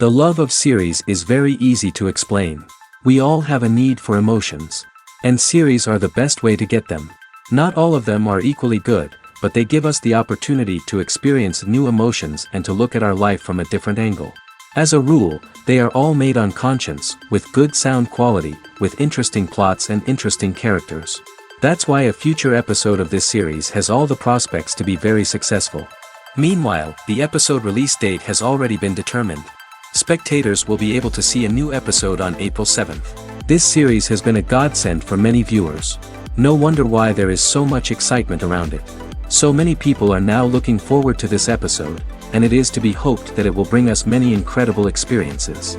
The love of series is very easy to explain. We all have a need for emotions. And series are the best way to get them. Not all of them are equally good, but they give us the opportunity to experience new emotions and to look at our life from a different angle. As a rule, they are all made on conscience, with good sound quality, with interesting plots and interesting characters. That's why a future episode of this series has all the prospects to be very successful. Meanwhile, the episode release date has already been determined. Spectators will be able to see a new episode on April 7th. This series has been a godsend for many viewers. No wonder why there is so much excitement around it. So many people are now looking forward to this episode, and it is to be hoped that it will bring us many incredible experiences.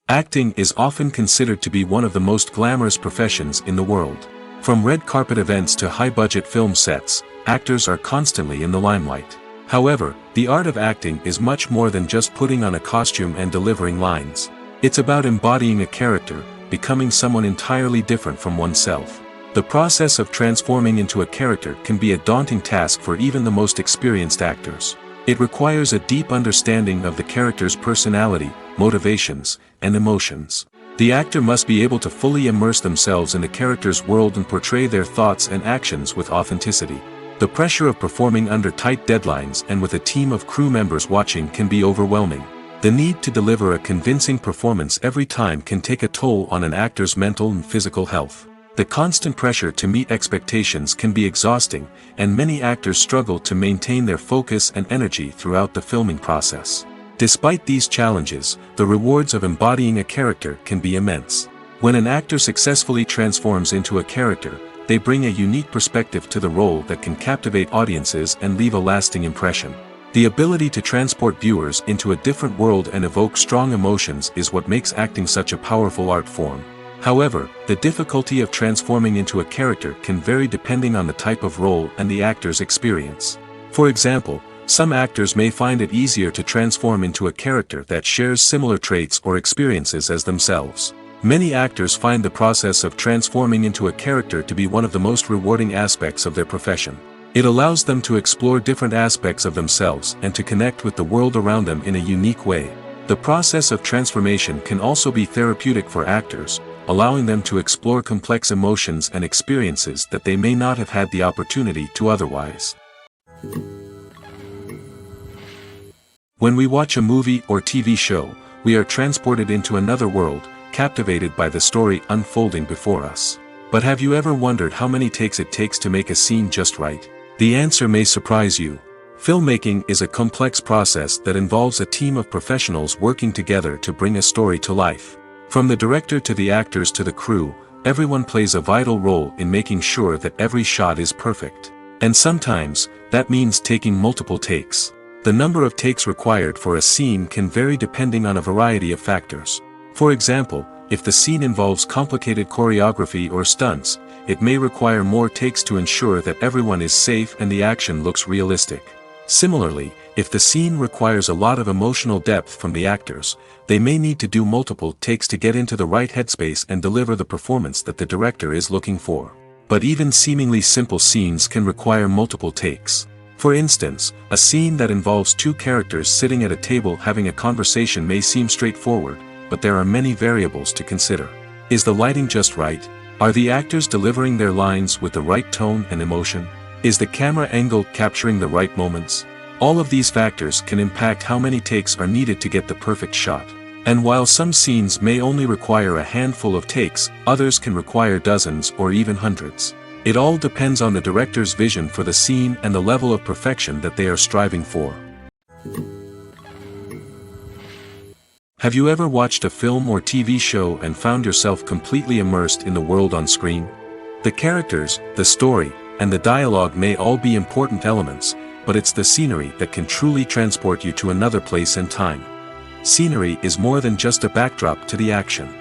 Acting is often considered to be one of the most glamorous professions in the world. From red carpet events to high-budget film sets, actors are constantly in the limelight. However, the art of acting is much more than just putting on a costume and delivering lines. It's about embodying a character, becoming someone entirely different from oneself. The process of transforming into a character can be a daunting task for even the most experienced actors. It requires a deep understanding of the character's personality, motivations, and emotions. The actor must be able to fully immerse themselves in the character's world and portray their thoughts and actions with authenticity. The pressure of performing under tight deadlines and with a team of crew members watching can be overwhelming. The need to deliver a convincing performance every time can take a toll on an actor's mental and physical health. The constant pressure to meet expectations can be exhausting, and many actors struggle to maintain their focus and energy throughout the filming process. Despite these challenges, the rewards of embodying a character can be immense. When an actor successfully transforms into a character, they bring a unique perspective to the role that can captivate audiences and leave a lasting impression. The ability to transport viewers into a different world and evoke strong emotions is what makes acting such a powerful art form. However, the difficulty of transforming into a character can vary depending on the type of role and the actor's experience. For example, some actors may find it easier to transform into a character that shares similar traits or experiences as themselves. Many actors find the process of transforming into a character to be one of the most rewarding aspects of their profession. It allows them to explore different aspects of themselves and to connect with the world around them in a unique way. The process of transformation can also be therapeutic for actors, allowing them to explore complex emotions and experiences that they may not have had the opportunity to otherwise. When we watch a movie or TV show, we are transported into another world, captivated by the story unfolding before us. But have you ever wondered how many takes it takes to make a scene just right? The answer may surprise you. Filmmaking is a complex process that involves a team of professionals working together to bring a story to life. From the director to the actors to the crew, everyone plays a vital role in making sure that every shot is perfect. And sometimes, that means taking multiple takes. The number of takes required for a scene can vary depending on a variety of factors. For example, if the scene involves complicated choreography or stunts, it may require more takes to ensure that everyone is safe and the action looks realistic. Similarly, if the scene requires a lot of emotional depth from the actors, they may need to do multiple takes to get into the right headspace and deliver the performance that the director is looking for. But even seemingly simple scenes can require multiple takes. For instance, a scene that involves two characters sitting at a table having a conversation may seem straightforward, but there are many variables to consider. Is the lighting just right? Are the actors delivering their lines with the right tone and emotion? Is the camera angle capturing the right moments? All of these factors can impact how many takes are needed to get the perfect shot. And while some scenes may only require a handful of takes, others can require dozens or even hundreds. It all depends on the director's vision for the scene and the level of perfection that they are striving for. Have you ever watched a film or TV show and found yourself completely immersed in the world on screen? The characters, the story, and the dialogue may all be important elements, but it's the scenery that can truly transport you to another place and time. Scenery is more than just a backdrop to the action.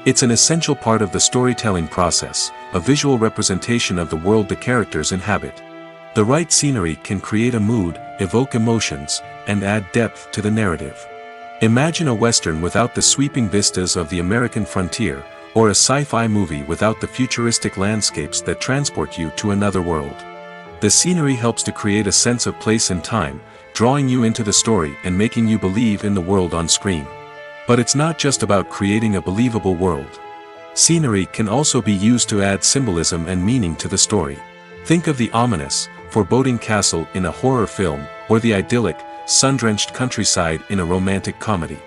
It's an essential part of the storytelling process, a visual representation of the world the characters inhabit. The right scenery can create a mood, evoke emotions, and add depth to the narrative. Imagine a Western without the sweeping vistas of the American frontier, or a sci-fi movie without the futuristic landscapes that transport you to another world. The scenery helps to create a sense of place and time, drawing you into the story and making you believe in the world on screen. But it's not just about creating a believable world. Scenery can also be used to add symbolism and meaning to the story. Think of the ominous, foreboding castle in a horror film, or the idyllic, sun-drenched countryside in a romantic comedy.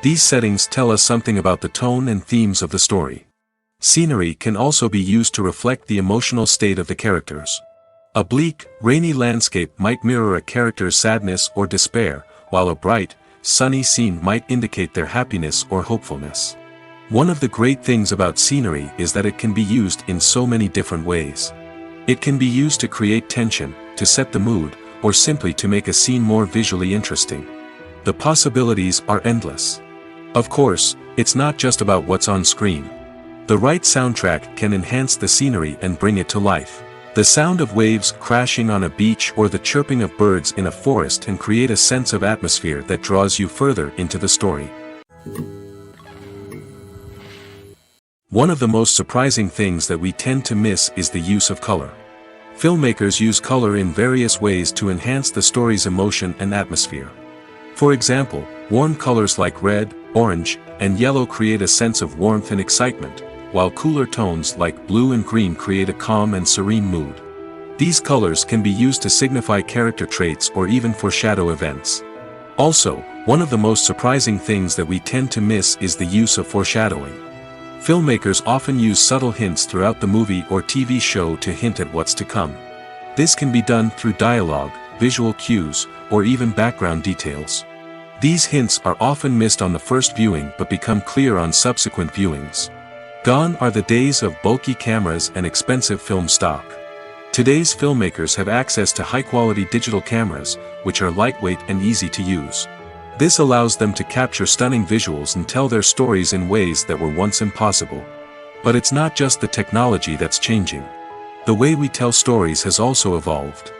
These settings tell us something about the tone and themes of the story. Scenery can also be used to reflect the emotional state of the characters. A bleak, rainy landscape might mirror a character's sadness or despair, while a bright, sunny scene might indicate their happiness or hopefulness. One of the great things about scenery is that it can be used in so many different ways. It can be used to create tension, to set the mood, or simply to make a scene more visually interesting. The possibilities are endless. Of course, it's not just about what's on screen. The right soundtrack can enhance the scenery and bring it to life. The sound of waves crashing on a beach or the chirping of birds in a forest can create a sense of atmosphere that draws you further into the story. One of the most surprising things that we tend to miss is the use of color. Filmmakers use color in various ways to enhance the story's emotion and atmosphere. For example, warm colors like red, orange, and yellow create a sense of warmth and excitement, while cooler tones like blue and green create a calm and serene mood. These colors can be used to signify character traits or even foreshadow events. Also, one of the most surprising things that we tend to miss is the use of foreshadowing. Filmmakers often use subtle hints throughout the movie or TV show to hint at what's to come. This can be done through dialogue, visual cues, or even background details. These hints are often missed on the first viewing but become clear on subsequent viewings. Gone are the days of bulky cameras and expensive film stock. Today's filmmakers have access to high-quality digital cameras, which are lightweight and easy to use. This allows them to capture stunning visuals and tell their stories in ways that were once impossible. But it's not just the technology that's changing. The way we tell stories has also evolved.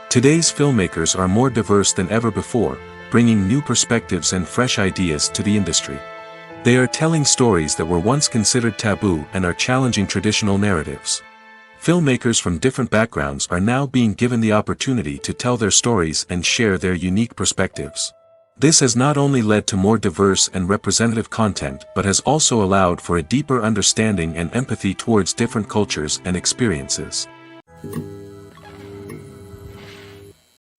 Today's filmmakers are more diverse than ever before, bringing new perspectives and fresh ideas to the industry. They are telling stories that were once considered taboo and are challenging traditional narratives. Filmmakers from different backgrounds are now being given the opportunity to tell their stories and share their unique perspectives. This has not only led to more diverse and representative content but has also allowed for a deeper understanding and empathy towards different cultures and experiences.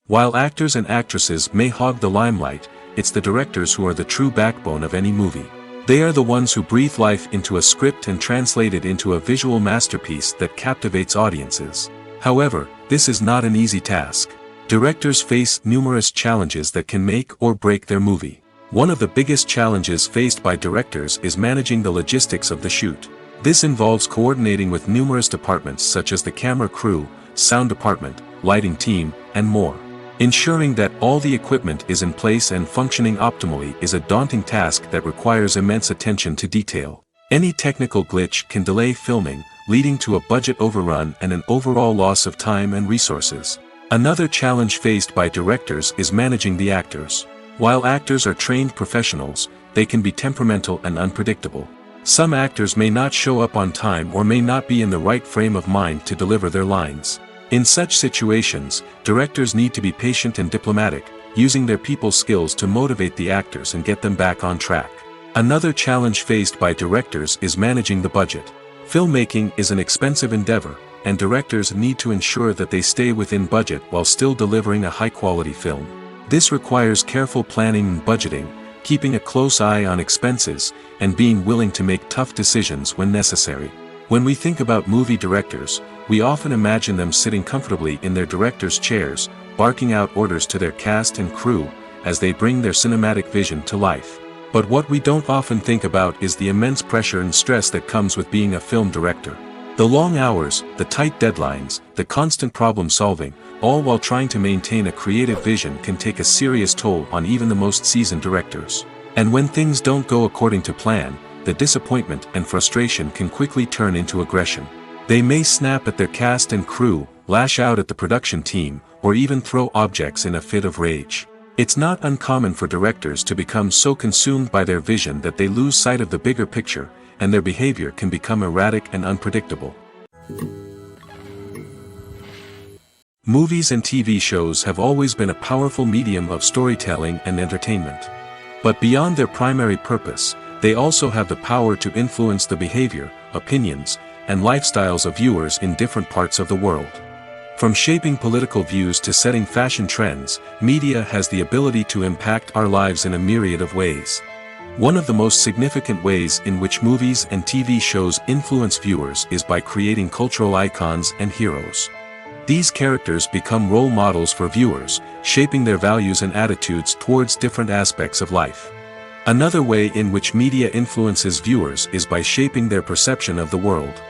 While actors and actresses may hog the limelight, it's the directors who are the true backbone of any movie. They are the ones who breathe life into a script and translate it into a visual masterpiece that captivates audiences. However, this is not an easy task. Directors face numerous challenges that can make or break their movie. One of the biggest challenges faced by directors is managing the logistics of the shoot. This involves coordinating with numerous departments such as the camera crew, sound department, lighting team, and more. Ensuring that all the equipment is in place and functioning optimally is a daunting task that requires immense attention to detail. Any technical glitch can delay filming, leading to a budget overrun and an overall loss of time and resources. Another challenge faced by directors is managing the actors. While actors are trained professionals, they can be temperamental and unpredictable. Some actors may not show up on time or may not be in the right frame of mind to deliver their lines. In such situations, directors need to be patient and diplomatic, using their people skills to motivate the actors and get them back on track. Another challenge faced by directors is managing the budget. Filmmaking is an expensive endeavor, and directors need to ensure that they stay within budget while still delivering a high-quality film. This requires careful planning and budgeting, keeping a close eye on expenses, and being willing to make tough decisions when necessary. When we think about movie directors, we often imagine them sitting comfortably in their director's chairs, barking out orders to their cast and crew, as they bring their cinematic vision to life. But what we don't often think about is the immense pressure and stress that comes with being a film director. The long hours, the tight deadlines, the constant problem solving, all while trying to maintain a creative vision can take a serious toll on even the most seasoned directors. And when things don't go according to plan, the disappointment and frustration can quickly turn into aggression. They may snap at their cast and crew, lash out at the production team, or even throw objects in a fit of rage. It's not uncommon for directors to become so consumed by their vision that they lose sight of the bigger picture, and their behavior can become erratic and unpredictable. Movies and TV shows have always been a powerful medium of storytelling and entertainment. But beyond their primary purpose, they also have the power to influence the behavior, opinions, and lifestyles of viewers in different parts of the world. From shaping political views to setting fashion trends, media has the ability to impact our lives in a myriad of ways. One of the most significant ways in which movies and TV shows influence viewers is by creating cultural icons and heroes. These characters become role models for viewers, shaping their values and attitudes towards different aspects of life. Another way in which media influences viewers is by shaping their perception of the world.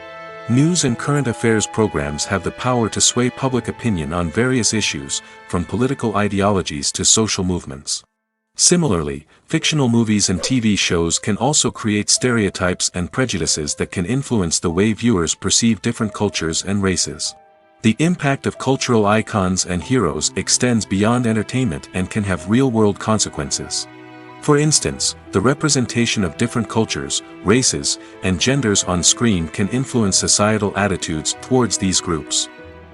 News and current affairs programs have the power to sway public opinion on various issues, from political ideologies to social movements. Similarly, fictional movies and TV shows can also create stereotypes and prejudices that can influence the way viewers perceive different cultures and races. The impact of cultural icons and heroes extends beyond entertainment and can have real-world consequences. For instance, the representation of different cultures, races, and genders on screen can influence societal attitudes towards these groups.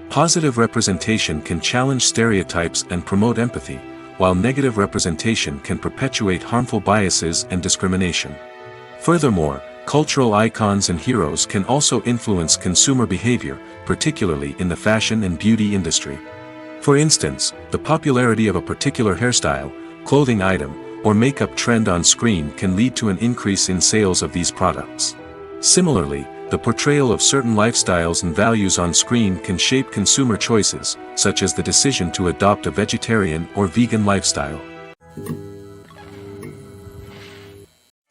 Positive representation can challenge stereotypes and promote empathy, while negative representation can perpetuate harmful biases and discrimination. Furthermore, cultural icons and heroes can also influence consumer behavior, particularly in the fashion and beauty industry. For instance, the popularity of a particular hairstyle, clothing item, or makeup trend on screen can lead to an increase in sales of these products. Similarly, the portrayal of certain lifestyles and values on screen can shape consumer choices, such as the decision to adopt a vegetarian or vegan lifestyle.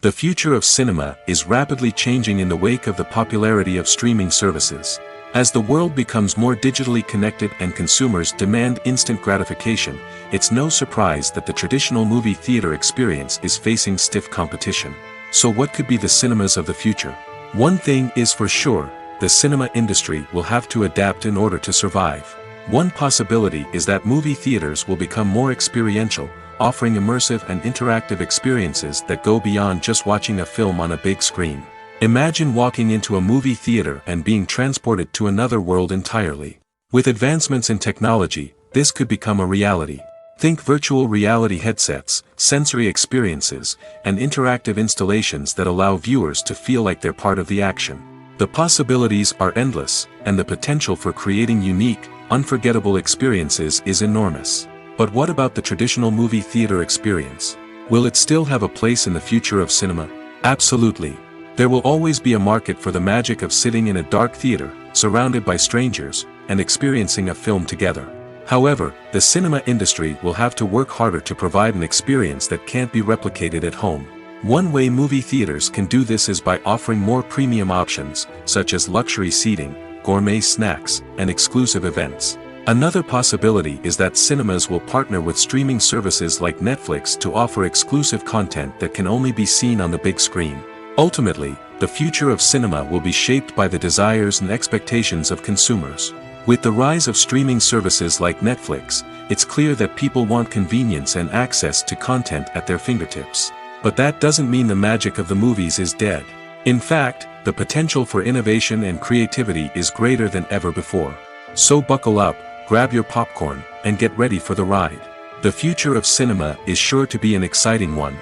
The future of cinema is rapidly changing in the wake of the popularity of streaming services. As the world becomes more digitally connected and consumers demand instant gratification, it's no surprise that the traditional movie theater experience is facing stiff competition. So what could be the cinemas of the future? One thing is for sure, the cinema industry will have to adapt in order to survive. One possibility is that movie theaters will become more experiential, offering immersive and interactive experiences that go beyond just watching a film on a big screen. Imagine walking into a movie theater and being transported to another world entirely. With advancements in technology, this could become a reality. Think virtual reality headsets, sensory experiences, and interactive installations that allow viewers to feel like they're part of the action. The possibilities are endless, and the potential for creating unique, unforgettable experiences is enormous. But what about the traditional movie theater experience? Will it still have a place in the future of cinema? Absolutely. There will always be a market for the magic of sitting in a dark theater, surrounded by strangers, and experiencing a film together. However, the cinema industry will have to work harder to provide an experience that can't be replicated at home. One way movie theaters can do this is by offering more premium options, such as luxury seating, gourmet snacks, and exclusive events. Another possibility is that cinemas will partner with streaming services like Netflix to offer exclusive content that can only be seen on the big screen. Ultimately, the future of cinema will be shaped by the desires and expectations of consumers. With the rise of streaming services like Netflix, it's clear that people want convenience and access to content at their fingertips. But that doesn't mean the magic of the movies is dead. In fact, the potential for innovation and creativity is greater than ever before. So buckle up, grab your popcorn, and get ready for the ride. The future of cinema is sure to be an exciting one.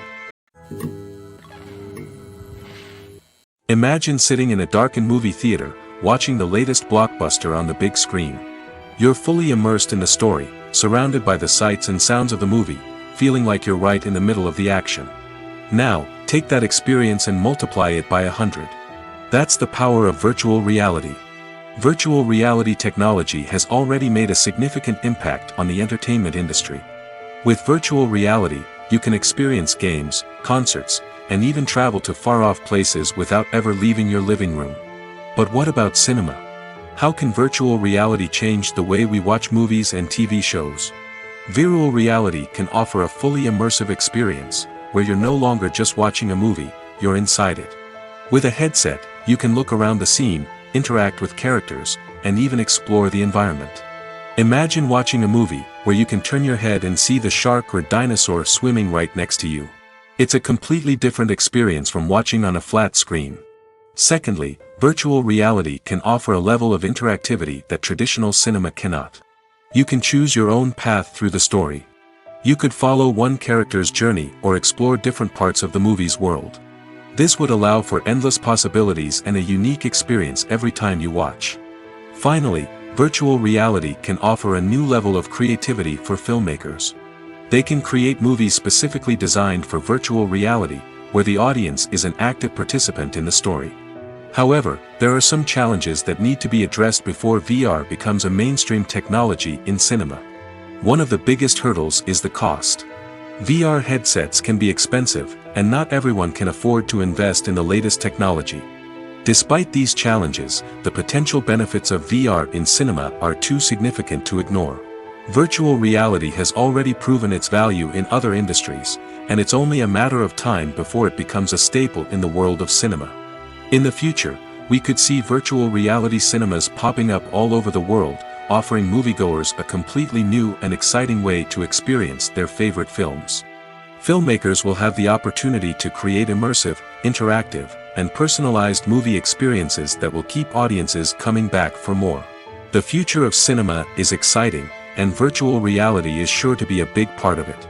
Imagine sitting in a darkened movie theater, watching the latest blockbuster on the big screen. You're fully immersed in the story, surrounded by the sights and sounds of the movie, feeling like you're right in the middle of the action. Now, take that experience and multiply it by 100. That's the power of virtual reality. Virtual reality technology has already made a significant impact on the entertainment industry. With virtual reality, you can experience games, concerts, and even travel to far-off places without ever leaving your living room. But what about cinema? How can virtual reality change the way we watch movies and TV shows? Virtual reality can offer a fully immersive experience, where you're no longer just watching a movie, you're inside it. With a headset, you can look around the scene, interact with characters, and even explore the environment. Imagine watching a movie, where you can turn your head and see the shark or dinosaur swimming right next to you. It's a completely different experience from watching on a flat screen. Secondly, virtual reality can offer a level of interactivity that traditional cinema cannot. You can choose your own path through the story. You could follow one character's journey or explore different parts of the movie's world. This would allow for endless possibilities and a unique experience every time you watch. Finally, virtual reality can offer a new level of creativity for filmmakers. They can create movies specifically designed for virtual reality, where the audience is an active participant in the story. However, there are some challenges that need to be addressed before VR becomes a mainstream technology in cinema. One of the biggest hurdles is the cost. VR headsets can be expensive, and not everyone can afford to invest in the latest technology. Despite these challenges, the potential benefits of VR in cinema are too significant to ignore. Virtual reality has already proven its value in other industries, and it's only a matter of time before it becomes a staple in the world of cinema. In the future, we could see virtual reality cinemas popping up all over the world, offering moviegoers a completely new and exciting way to experience their favorite films. Filmmakers will have the opportunity to create immersive, interactive, and personalized movie experiences that will keep audiences coming back for more. The future of cinema is exciting, and virtual reality is sure to be a big part of it.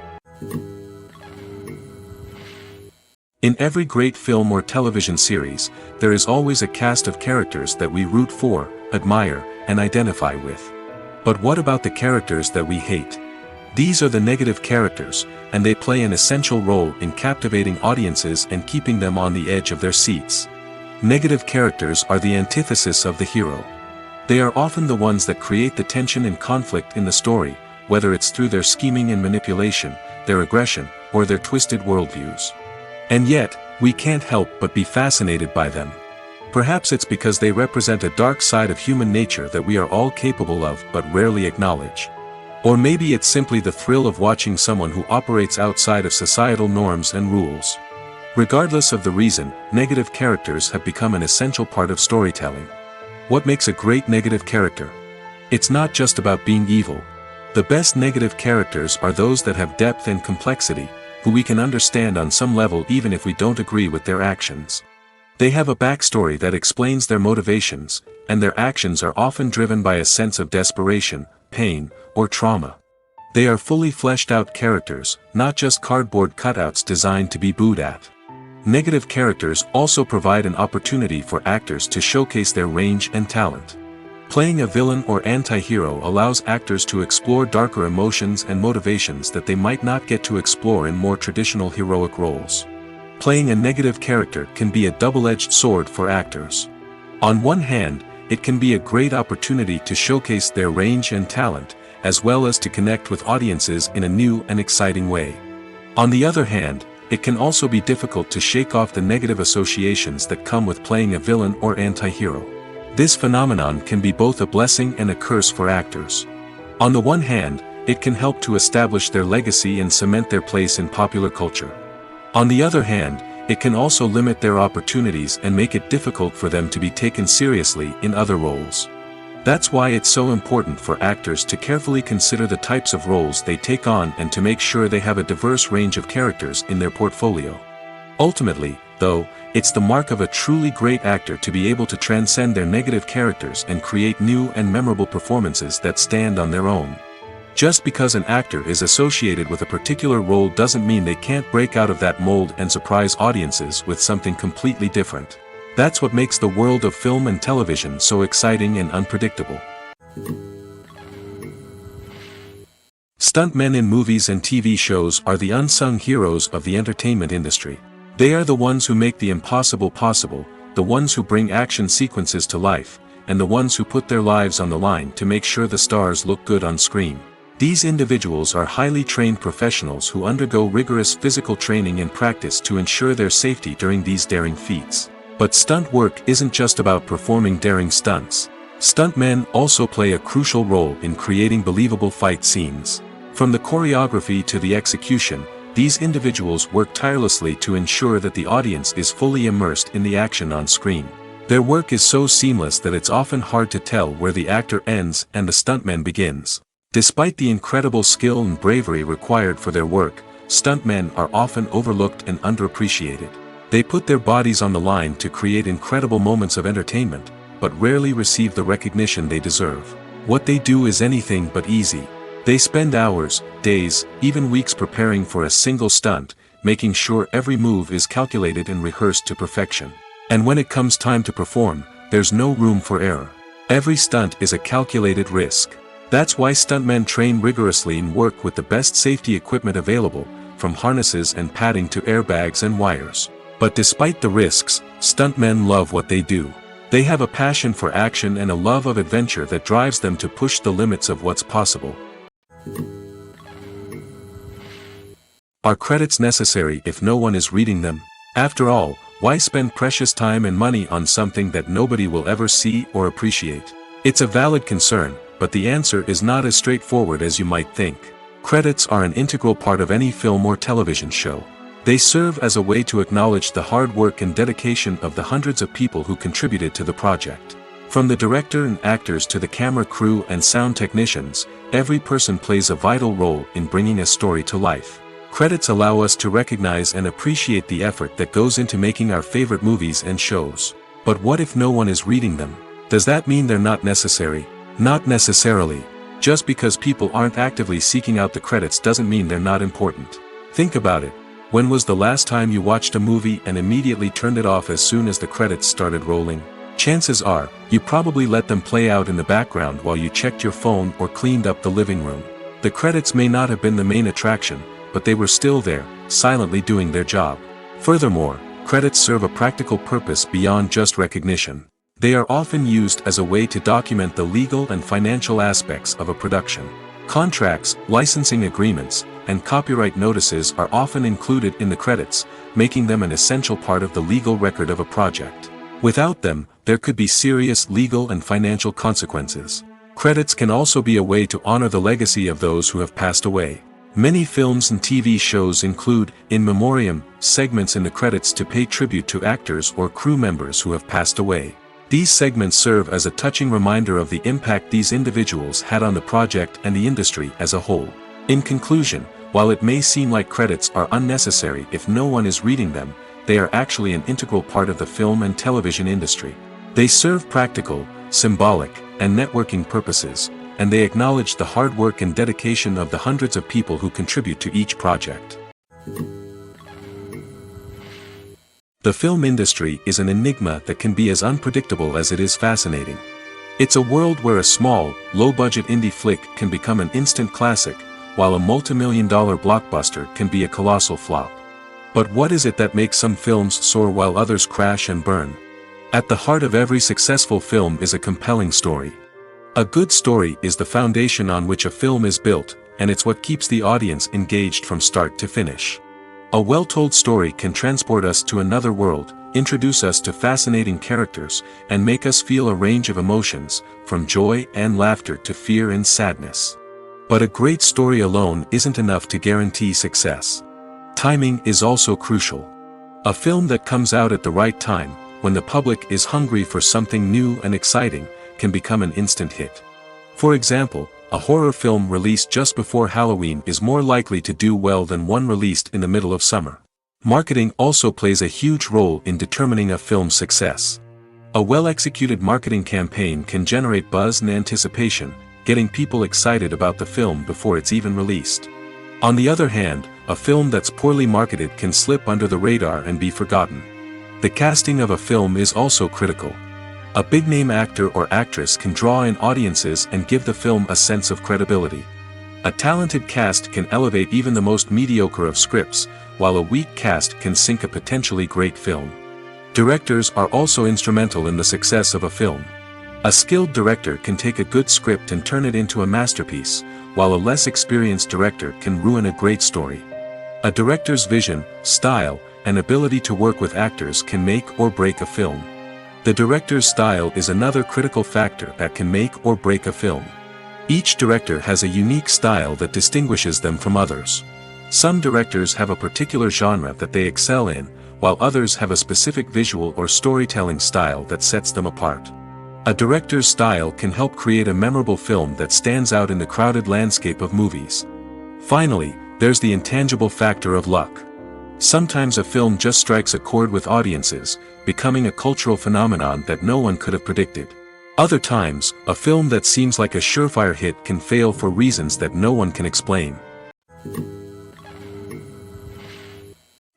In every great film or television series, there is always a cast of characters that we root for, admire, and identify with. But what about the characters that we hate? These are the negative characters, and they play an essential role in captivating audiences and keeping them on the edge of their seats. Negative characters are the antithesis of the hero. They are often the ones that create the tension and conflict in the story, whether it's through their scheming and manipulation, their aggression, or their twisted worldviews. And yet, we can't help but be fascinated by them. Perhaps it's because they represent a dark side of human nature that we are all capable of but rarely acknowledge. Or maybe it's simply the thrill of watching someone who operates outside of societal norms and rules. Regardless of the reason, negative characters have become an essential part of storytelling. What makes a great negative character? It's not just about being evil. The best negative characters are those that have depth and complexity, who we can understand on some level even if we don't agree with their actions. They have a backstory that explains their motivations, and their actions are often driven by a sense of desperation, pain, or trauma. They are fully fleshed out characters, not just cardboard cutouts designed to be booed at. Negative characters also provide an opportunity for actors to showcase their range and talent. Playing a villain or anti-hero allows actors to explore darker emotions and motivations that they might not get to explore in more traditional heroic roles. Playing a negative character can be a double-edged sword for actors. On one hand, it can be a great opportunity to showcase their range and talent, as well as to connect with audiences in a new and exciting way. On the other hand, it can also be difficult to shake off the negative associations that come with playing a villain or anti-hero. This phenomenon can be both a blessing and a curse for actors. On the one hand, it can help to establish their legacy and cement their place in popular culture. On the other hand, it can also limit their opportunities and make it difficult for them to be taken seriously in other roles. That's why it's so important for actors to carefully consider the types of roles they take on and to make sure they have a diverse range of characters in their portfolio. Ultimately, though, it's the mark of a truly great actor to be able to transcend their negative characters and create new and memorable performances that stand on their own. Just because an actor is associated with a particular role doesn't mean they can't break out of that mold and surprise audiences with something completely different. That's what makes the world of film and television so exciting and unpredictable. Stuntmen in movies and TV shows are the unsung heroes of the entertainment industry. They are the ones who make the impossible possible, the ones who bring action sequences to life, and the ones who put their lives on the line to make sure the stars look good on screen. These individuals are highly trained professionals who undergo rigorous physical training and practice to ensure their safety during these daring feats. But stunt work isn't just about performing daring stunts. Stuntmen also play a crucial role in creating believable fight scenes. From the choreography to the execution, these individuals work tirelessly to ensure that the audience is fully immersed in the action on screen. Their work is so seamless that it's often hard to tell where the actor ends and the stuntman begins. Despite the incredible skill and bravery required for their work, stuntmen are often overlooked and underappreciated. They put their bodies on the line to create incredible moments of entertainment, but rarely receive the recognition they deserve. What they do is anything but easy. They spend hours, days, even weeks preparing for a single stunt, making sure every move is calculated and rehearsed to perfection. And when it comes time to perform, there's no room for error. Every stunt is a calculated risk. That's why stuntmen train rigorously and work with the best safety equipment available, from harnesses and padding to airbags and wires. But despite the risks, stuntmen love what they do. They have a passion for action and a love of adventure that drives them to push the limits of what's possible. Are credits necessary if no one is reading them? After all, why spend precious time and money on something that nobody will ever see or appreciate? It's a valid concern, but the answer is not as straightforward as you might think. Credits are an integral part of any film or television show. They serve as a way to acknowledge the hard work and dedication of the hundreds of people who contributed to the project. From the director and actors to the camera crew and sound technicians, every person plays a vital role in bringing a story to life. Credits allow us to recognize and appreciate the effort that goes into making our favorite movies and shows. But what if no one is reading them? Does that mean they're not necessary? Not necessarily. Just because people aren't actively seeking out the credits doesn't mean they're not important. Think about it. When was the last time you watched a movie and immediately turned it off as soon as the credits started rolling? Chances are, you probably let them play out in the background while you checked your phone or cleaned up the living room. The credits may not have been the main attraction, but they were still there, silently doing their job. Furthermore, credits serve a practical purpose beyond just recognition. They are often used as a way to document the legal and financial aspects of a production. Contracts, licensing agreements, and copyright notices are often included in the credits, making them an essential part of the legal record of a project. Without them, there could be serious legal and financial consequences. Credits can also be a way to honor the legacy of those who have passed away. Many films and TV shows include, in memoriam, segments in the credits to pay tribute to actors or crew members who have passed away. These segments serve as a touching reminder of the impact these individuals had on the project and the industry as a whole. In conclusion, while it may seem like credits are unnecessary if no one is reading them, they are actually an integral part of the film and television industry. They serve practical, symbolic, and networking purposes, and they acknowledge the hard work and dedication of the hundreds of people who contribute to each project. The film industry is an enigma that can be as unpredictable as it is fascinating. It's a world where a small, low-budget indie flick can become an instant classic, while a multi-million-dollar blockbuster can be a colossal flop. But what is it that makes some films soar while others crash and burn? At the heart of every successful film is a compelling story. A good story is the foundation on which a film is built, and it's what keeps the audience engaged from start to finish. A well-told story can transport us to another world, introduce us to fascinating characters, and make us feel a range of emotions, from joy and laughter to fear and sadness. But a great story alone isn't enough to guarantee success. Timing is also crucial. A film that comes out at the right time, when the public is hungry for something new and exciting, can become an instant hit. For example, a horror film released just before Halloween is more likely to do well than one released in the middle of summer. Marketing also plays a huge role in determining a film's success. A well-executed marketing campaign can generate buzz and anticipation, getting people excited about the film before it's even released. On the other hand, a film that's poorly marketed can slip under the radar and be forgotten. The casting of a film is also critical. A big-name actor or actress can draw in audiences and give the film a sense of credibility. A talented cast can elevate even the most mediocre of scripts, while a weak cast can sink a potentially great film. Directors are also instrumental in the success of a film. A skilled director can take a good script and turn it into a masterpiece, while a less experienced director can ruin a great story. A director's vision, style, and ability to work with actors can make or break a film. The director's style is another critical factor that can make or break a film. Each director has a unique style that distinguishes them from others. Some directors have a particular genre that they excel in, while others have a specific visual or storytelling style that sets them apart. A director's style can help create a memorable film that stands out in the crowded landscape of movies. Finally, there's the intangible factor of luck. Sometimes a film just strikes a chord with audiences, becoming a cultural phenomenon that no one could have predicted. Other times, a film that seems like a surefire hit can fail for reasons that no one can explain.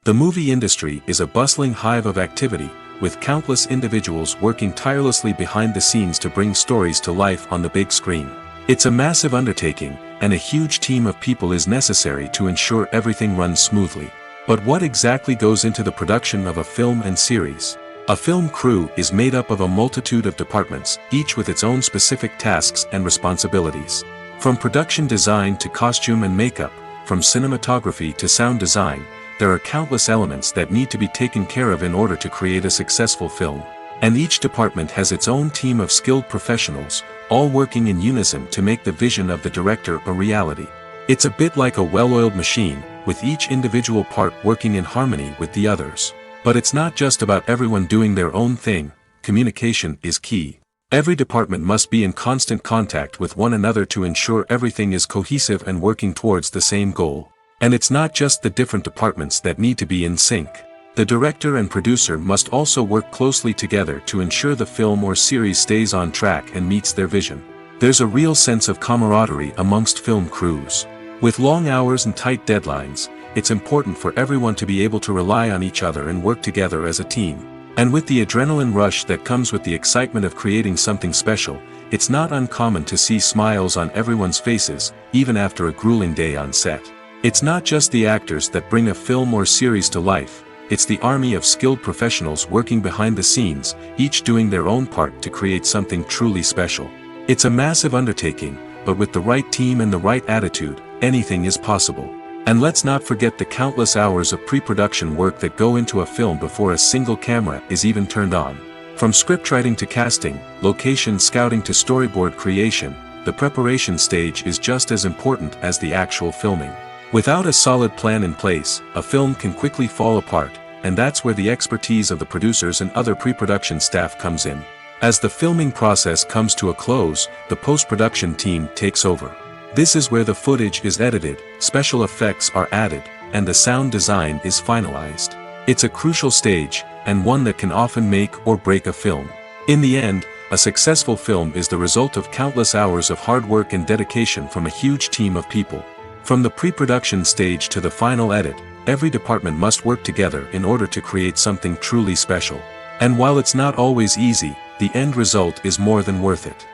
The movie industry is a bustling hive of activity, with countless individuals working tirelessly behind the scenes to bring stories to life on the big screen. It's a massive undertaking, and a huge team of people is necessary to ensure everything runs smoothly. But what exactly goes into the production of a film and series? A film crew is made up of a multitude of departments, each with its own specific tasks and responsibilities. From production design to costume and makeup, from cinematography to sound design, there are countless elements that need to be taken care of in order to create a successful film. And each department has its own team of skilled professionals, all working in unison to make the vision of the director a reality. It's a bit like a well-oiled machine, with each individual part working in harmony with the others. But it's not just about everyone doing their own thing. Communication is key. Every department must be in constant contact with one another to ensure everything is cohesive and working towards the same goal. And it's not just the different departments that need to be in sync. The director and producer must also work closely together to ensure the film or series stays on track and meets their vision. There's a real sense of camaraderie amongst film crews. With long hours and tight deadlines, it's important for everyone to be able to rely on each other and work together as a team. And with the adrenaline rush that comes with the excitement of creating something special, it's not uncommon to see smiles on everyone's faces, even after a grueling day on set. It's not just the actors that bring a film or series to life, it's the army of skilled professionals working behind the scenes, each doing their own part to create something truly special. It's a massive undertaking, but with the right team and the right attitude, anything is possible. And let's not forget the countless hours of pre-production work that go into a film before a single camera is even turned on. From scriptwriting to casting, location scouting to storyboard creation, the preparation stage is just as important as the actual filming. Without a solid plan in place, a film can quickly fall apart, and that's where the expertise of the producers and other pre-production staff comes in. As the filming process comes to a close, the post-production team takes over. This is where the footage is edited, special effects are added, and the sound design is finalized. It's a crucial stage, and one that can often make or break a film. In the end, a successful film is the result of countless hours of hard work and dedication from a huge team of people. From the pre-production stage to the final edit, every department must work together in order to create something truly special. And while it's not always easy, the end result is more than worth it.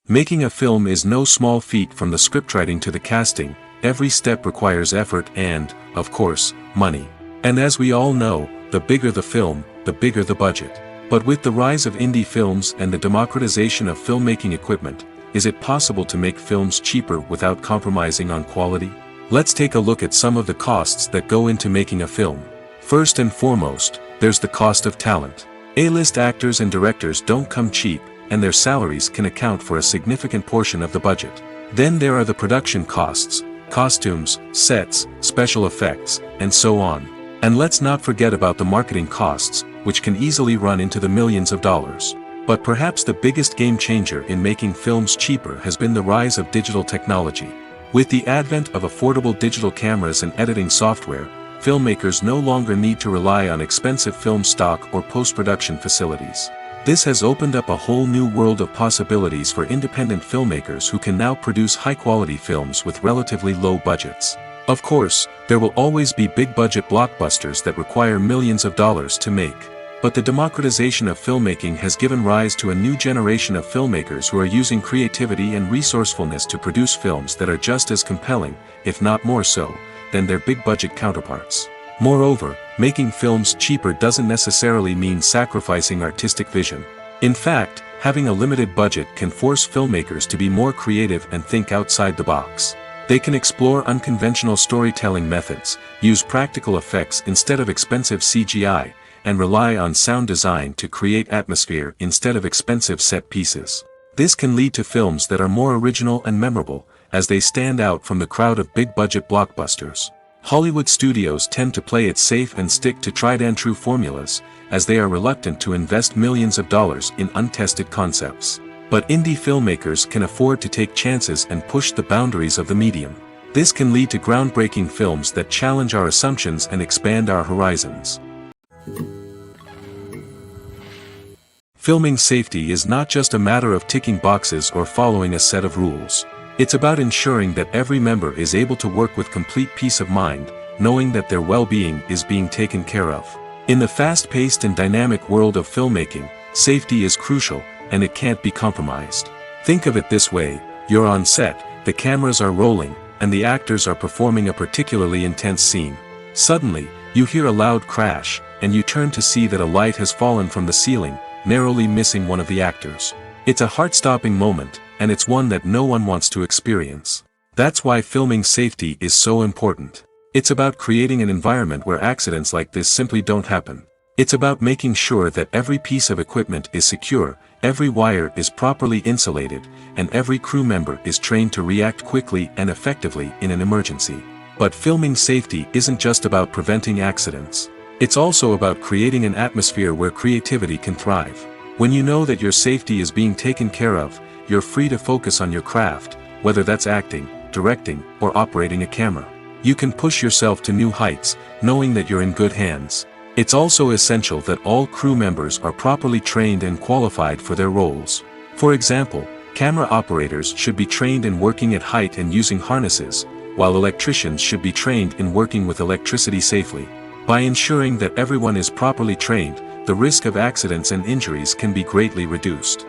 Making a film is no small feat. From the scriptwriting to the casting, every step requires effort and, of course, money. And as we all know, the bigger the film, the bigger the budget. But with the rise of indie films and the democratization of filmmaking equipment, is it possible to make films cheaper without compromising on quality? Let's take a look at some of the costs that go into making a film. First and foremost, there's the cost of talent. A-list actors and directors don't come cheap, and their salaries can account for a significant portion of the budget. Then there are the production costs, costumes, sets, special effects, and so on. And let's not forget about the marketing costs, which can easily run into the millions of dollars. But perhaps the biggest game changer in making films cheaper has been the rise of digital technology. With the advent of affordable digital cameras and editing software, filmmakers no longer need to rely on expensive film stock or post-production facilities. This has opened up a whole new world of possibilities for independent filmmakers who can now produce high-quality films with relatively low budgets. Of course, there will always be big-budget blockbusters that require millions of dollars to make. But the democratization of filmmaking has given rise to a new generation of filmmakers who are using creativity and resourcefulness to produce films that are just as compelling, if not more so, than their big-budget counterparts. Moreover, making films cheaper doesn't necessarily mean sacrificing artistic vision. In fact, having a limited budget can force filmmakers to be more creative and think outside the box. They can explore unconventional storytelling methods, use practical effects instead of expensive CGI, and rely on sound design to create atmosphere instead of expensive set pieces. This can lead to films that are more original and memorable, as they stand out from the crowd of big-budget blockbusters. Hollywood studios tend to play it safe and stick to tried-and-true formulas, as they are reluctant to invest millions of dollars in untested concepts. But indie filmmakers can afford to take chances and push the boundaries of the medium. This can lead to groundbreaking films that challenge our assumptions and expand our horizons. Filming safety is not just a matter of ticking boxes or following a set of rules. It's about ensuring that every member is able to work with complete peace of mind, knowing that their well-being is being taken care of. In the fast-paced and dynamic world of filmmaking, safety is crucial, and it can't be compromised. Think of it this way: you're on set, the cameras are rolling, and the actors are performing a particularly intense scene. Suddenly, you hear a loud crash, and you turn to see that a light has fallen from the ceiling, narrowly missing one of the actors. It's a heart-stopping moment, and it's one that no one wants to experience. That's why filming safety is so important. It's about creating an environment where accidents like this simply don't happen. It's about making sure that every piece of equipment is secure, every wire is properly insulated, and every crew member is trained to react quickly and effectively in an emergency. But filming safety isn't just about preventing accidents. It's also about creating an atmosphere where creativity can thrive. When you know that your safety is being taken care of, you're free to focus on your craft, whether that's acting, directing, or operating a camera. You can push yourself to new heights, knowing that you're in good hands. It's also essential that all crew members are properly trained and qualified for their roles. For example, camera operators should be trained in working at height and using harnesses, while electricians should be trained in working with electricity safely. By ensuring that everyone is properly trained, the risk of accidents and injuries can be greatly reduced.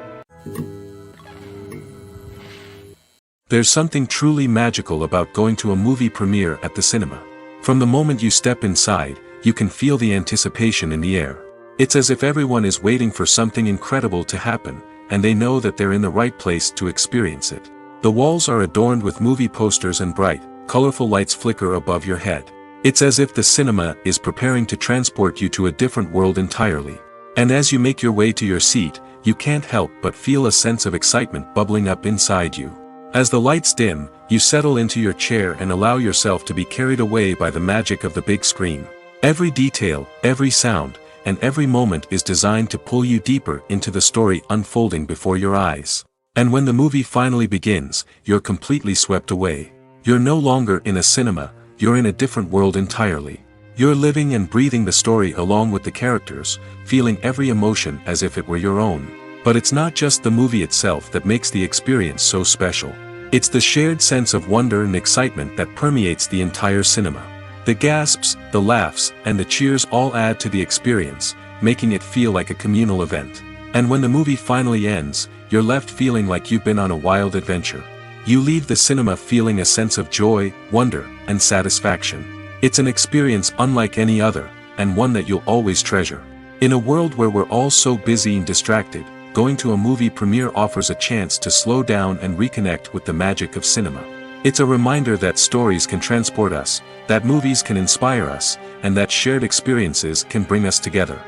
There's something truly magical about going to a movie premiere at the cinema. From the moment you step inside, you can feel the anticipation in the air. It's as if everyone is waiting for something incredible to happen, and they know that they're in the right place to experience it. The walls are adorned with movie posters and bright, colorful lights flicker above your head. It's as if the cinema is preparing to transport you to a different world entirely. And as you make your way to your seat, you can't help but feel a sense of excitement bubbling up inside you. As the lights dim, you settle into your chair and allow yourself to be carried away by the magic of the big screen. Every detail, every sound, and every moment is designed to pull you deeper into the story unfolding before your eyes. And when the movie finally begins, you're completely swept away. You're no longer in a cinema, you're in a different world entirely. You're living and breathing the story along with the characters, feeling every emotion as if it were your own. But it's not just the movie itself that makes the experience so special. It's the shared sense of wonder and excitement that permeates the entire cinema. The gasps, the laughs, and the cheers all add to the experience, making it feel like a communal event. And when the movie finally ends, you're left feeling like you've been on a wild adventure. You leave the cinema feeling a sense of joy, wonder, and satisfaction. It's an experience unlike any other, and one that you'll always treasure. In a world where we're all so busy and distracted, going to a movie premiere offers a chance to slow down and reconnect with the magic of cinema. It's a reminder that stories can transport us, that movies can inspire us, and that shared experiences can bring us together.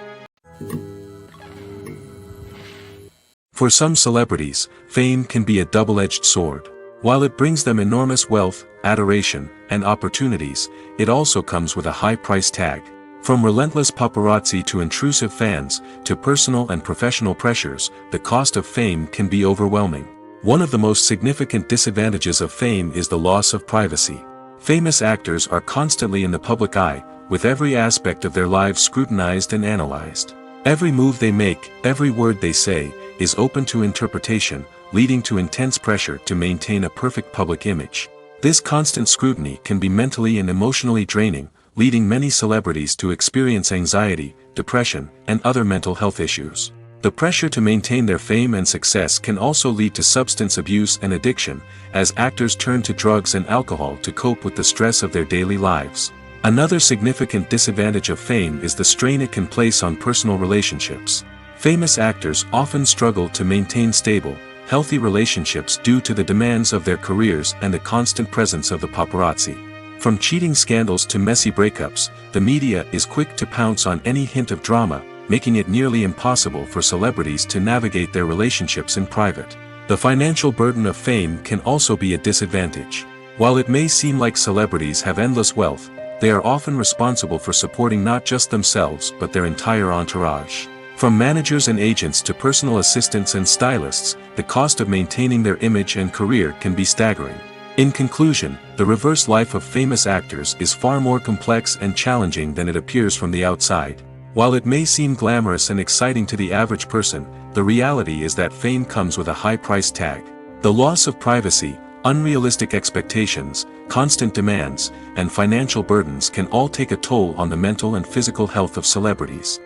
For some celebrities, fame can be a double-edged sword. While it brings them enormous wealth, adoration, and opportunities, it also comes with a high price tag. From relentless paparazzi to intrusive fans, to personal and professional pressures, the cost of fame can be overwhelming. One of the most significant disadvantages of fame is the loss of privacy. Famous actors are constantly in the public eye, with every aspect of their lives scrutinized and analyzed. Every move they make, every word they say, is open to interpretation, leading to intense pressure to maintain a perfect public image. This constant scrutiny can be mentally and emotionally draining, leading many celebrities to experience anxiety, depression, and other mental health issues. The pressure to maintain their fame and success can also lead to substance abuse and addiction, as actors turn to drugs and alcohol to cope with the stress of their daily lives. Another significant disadvantage of fame is the strain it can place on personal relationships. Famous actors often struggle to maintain stable, healthy relationships due to the demands of their careers and the constant presence of the paparazzi. From cheating scandals to messy breakups, the media is quick to pounce on any hint of drama, making it nearly impossible for celebrities to navigate their relationships in private. The financial burden of fame can also be a disadvantage. While it may seem like celebrities have endless wealth, they are often responsible for supporting not just themselves but their entire entourage. From managers and agents to personal assistants and stylists, the cost of maintaining their image and career can be staggering. In conclusion, the reverse life of famous actors is far more complex and challenging than it appears from the outside. While it may seem glamorous and exciting to the average person, the reality is that fame comes with a high price tag. The loss of privacy, unrealistic expectations, constant demands, and financial burdens can all take a toll on the mental and physical health of celebrities.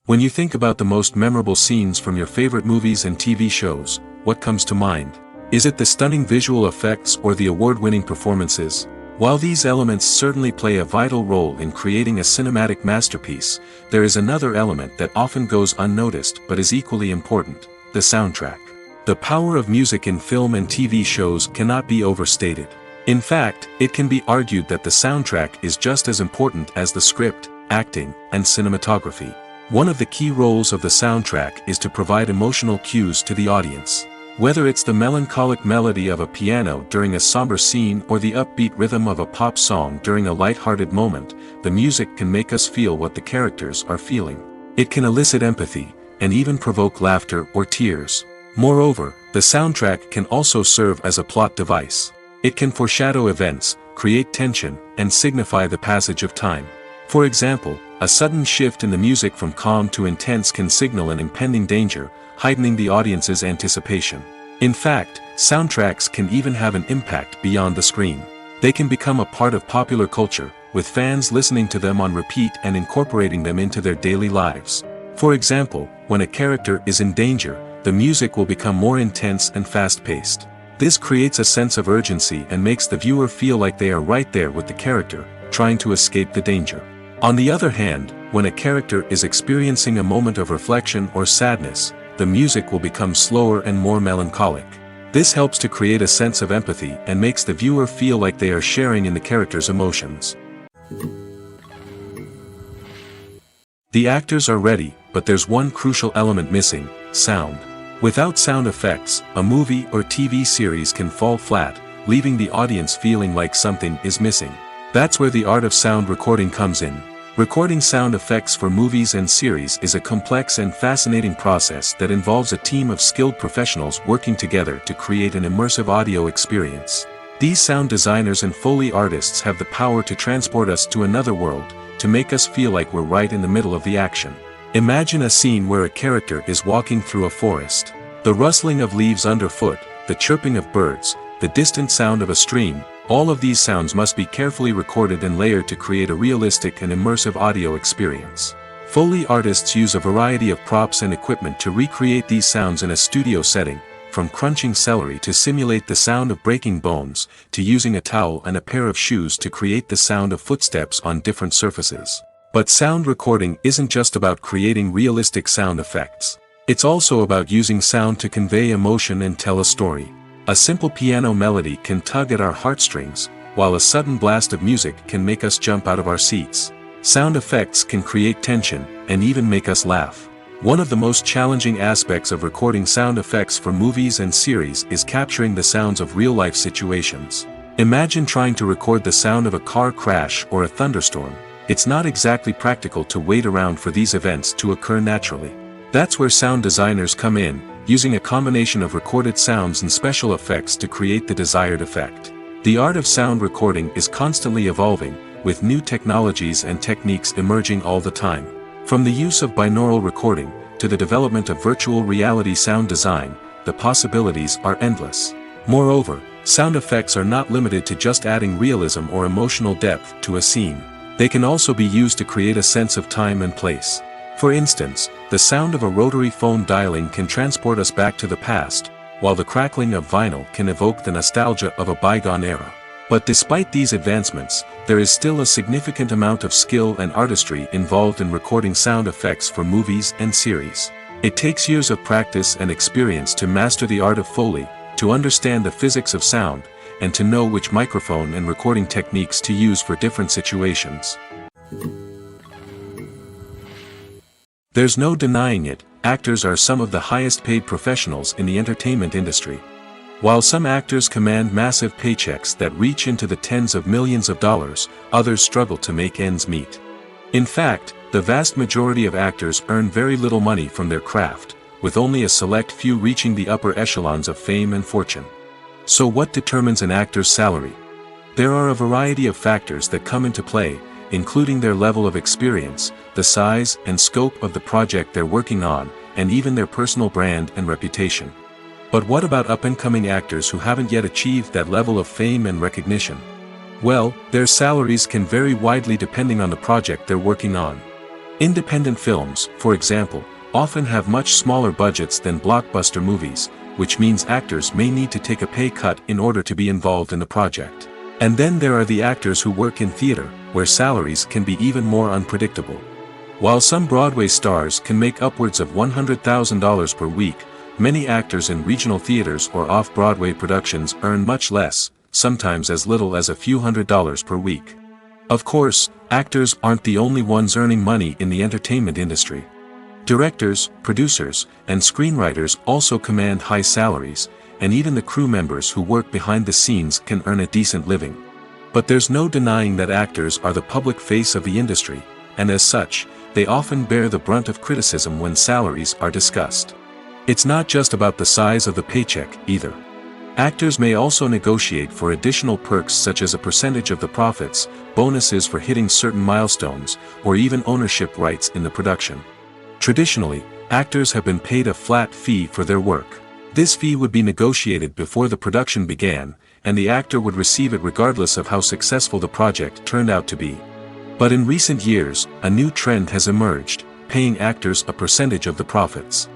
When you think about the most memorable scenes from your favorite movies and TV shows, what comes to mind? Is it the stunning visual effects or the award-winning performances? While these elements certainly play a vital role in creating a cinematic masterpiece, there is another element that often goes unnoticed but is equally important: the soundtrack. The power of music in film and TV shows cannot be overstated. In fact, it can be argued that the soundtrack is just as important as the script, acting, and cinematography. One of the key roles of the soundtrack is to provide emotional cues to the audience. Whether it's the melancholic melody of a piano during a somber scene or the upbeat rhythm of a pop song during a light-hearted moment, the music can make us feel what the characters are feeling. It can elicit empathy, and even provoke laughter or tears. Moreover, the soundtrack can also serve as a plot device. It can foreshadow events, create tension, and signify the passage of time. For example, a sudden shift in the music from calm to intense can signal an impending danger, heightening the audience's anticipation. In fact, soundtracks can even have an impact beyond the screen. They can become a part of popular culture, with fans listening to them on repeat and incorporating them into their daily lives. For example, when a character is in danger, the music will become more intense and fast-paced. This creates a sense of urgency and makes the viewer feel like they are right there with the character, trying to escape the danger. On the other hand, when a character is experiencing a moment of reflection or sadness, the music will become slower and more melancholic. This helps to create a sense of empathy and makes the viewer feel like they are sharing in the character's emotions. The actors are ready, but there's one crucial element missing: sound. Without sound effects, a movie or TV series can fall flat, leaving the audience feeling like something is missing. That's where the art of sound recording comes in. Recording sound effects for movies and series is a complex and fascinating process that involves a team of skilled professionals working together to create an immersive audio experience. These sound designers and Foley artists have the power to transport us to another world, to make us feel like we're right in the middle of the action. Imagine a scene where a character is walking through a forest. The rustling of leaves underfoot, the chirping of birds, the distant sound of a stream, all of these sounds must be carefully recorded and layered to create a realistic and immersive audio experience. Foley artists use a variety of props and equipment to recreate these sounds in a studio setting, from crunching celery to simulate the sound of breaking bones, to using a towel and a pair of shoes to create the sound of footsteps on different surfaces. But sound recording isn't just about creating realistic sound effects. It's also about using sound to convey emotion and tell a story. A simple piano melody can tug at our heartstrings, while a sudden blast of music can make us jump out of our seats. Sound effects can create tension, and even make us laugh. One of the most challenging aspects of recording sound effects for movies and series is capturing the sounds of real-life situations. Imagine trying to record the sound of a car crash or a thunderstorm. It's not exactly practical to wait around for these events to occur naturally. That's where sound designers come in, using a combination of recorded sounds and special effects to create the desired effect. The art of sound recording is constantly evolving, with new technologies and techniques emerging all the time. From the use of binaural recording, to the development of virtual reality sound design, the possibilities are endless. Moreover, sound effects are not limited to just adding realism or emotional depth to a scene. They can also be used to create a sense of time and place. For instance, the sound of a rotary phone dialing can transport us back to the past, while the crackling of vinyl can evoke the nostalgia of a bygone era. But despite these advancements, there is still a significant amount of skill and artistry involved in recording sound effects for movies and series. It takes years of practice and experience to master the art of Foley, to understand the physics of sound, and to know which microphone and recording techniques to use for different situations. There's no denying it, actors are some of the highest paid professionals in the entertainment industry. While some actors command massive paychecks that reach into the tens of millions of dollars, others struggle to make ends meet. In fact, the vast majority of actors earn very little money from their craft, with only a select few reaching the upper echelons of fame and fortune. So what determines an actor's salary? There are a variety of factors that come into play, including their level of experience, the size and scope of the project they're working on, and even their personal brand and reputation. But what about up-and-coming actors who haven't yet achieved that level of fame and recognition? Well, their salaries can vary widely depending on the project they're working on. Independent films, for example, often have much smaller budgets than blockbuster movies, which means actors may need to take a pay cut in order to be involved in the project. And then there are the actors who work in theater, where salaries can be even more unpredictable. While some Broadway stars can make upwards of $100,000 per week, many actors in regional theaters or off-Broadway productions earn much less, sometimes as little as a few $100s per week. Of course, actors aren't the only ones earning money in the entertainment industry. Directors, producers, and screenwriters also command high salaries, and even the crew members who work behind the scenes can earn a decent living. But there's no denying that actors are the public face of the industry, and as such, they often bear the brunt of criticism when salaries are discussed. It's not just about the size of the paycheck, either. Actors may also negotiate for additional perks such as a percentage of the profits, bonuses for hitting certain milestones, or even ownership rights in the production. Traditionally, actors have been paid a flat fee for their work. This fee would be negotiated before the production began, and the actor would receive it regardless of how successful the project turned out to be. But in recent years, a new trend has emerged, paying actors a percentage of the profits.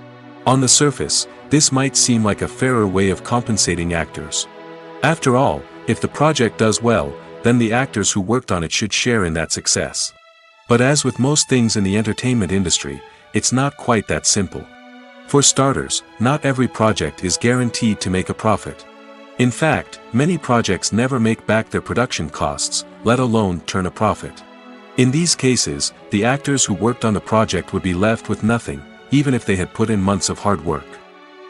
On the surface, this might seem like a fairer way of compensating actors. After all, if the project does well, then the actors who worked on it should share in that success. But as with most things in the entertainment industry, it's not quite that simple. For starters, not every project is guaranteed to make a profit. In fact, many projects never make back their production costs, let alone turn a profit. In these cases, the actors who worked on the project would be left with nothing, even if they had put in months of hard work.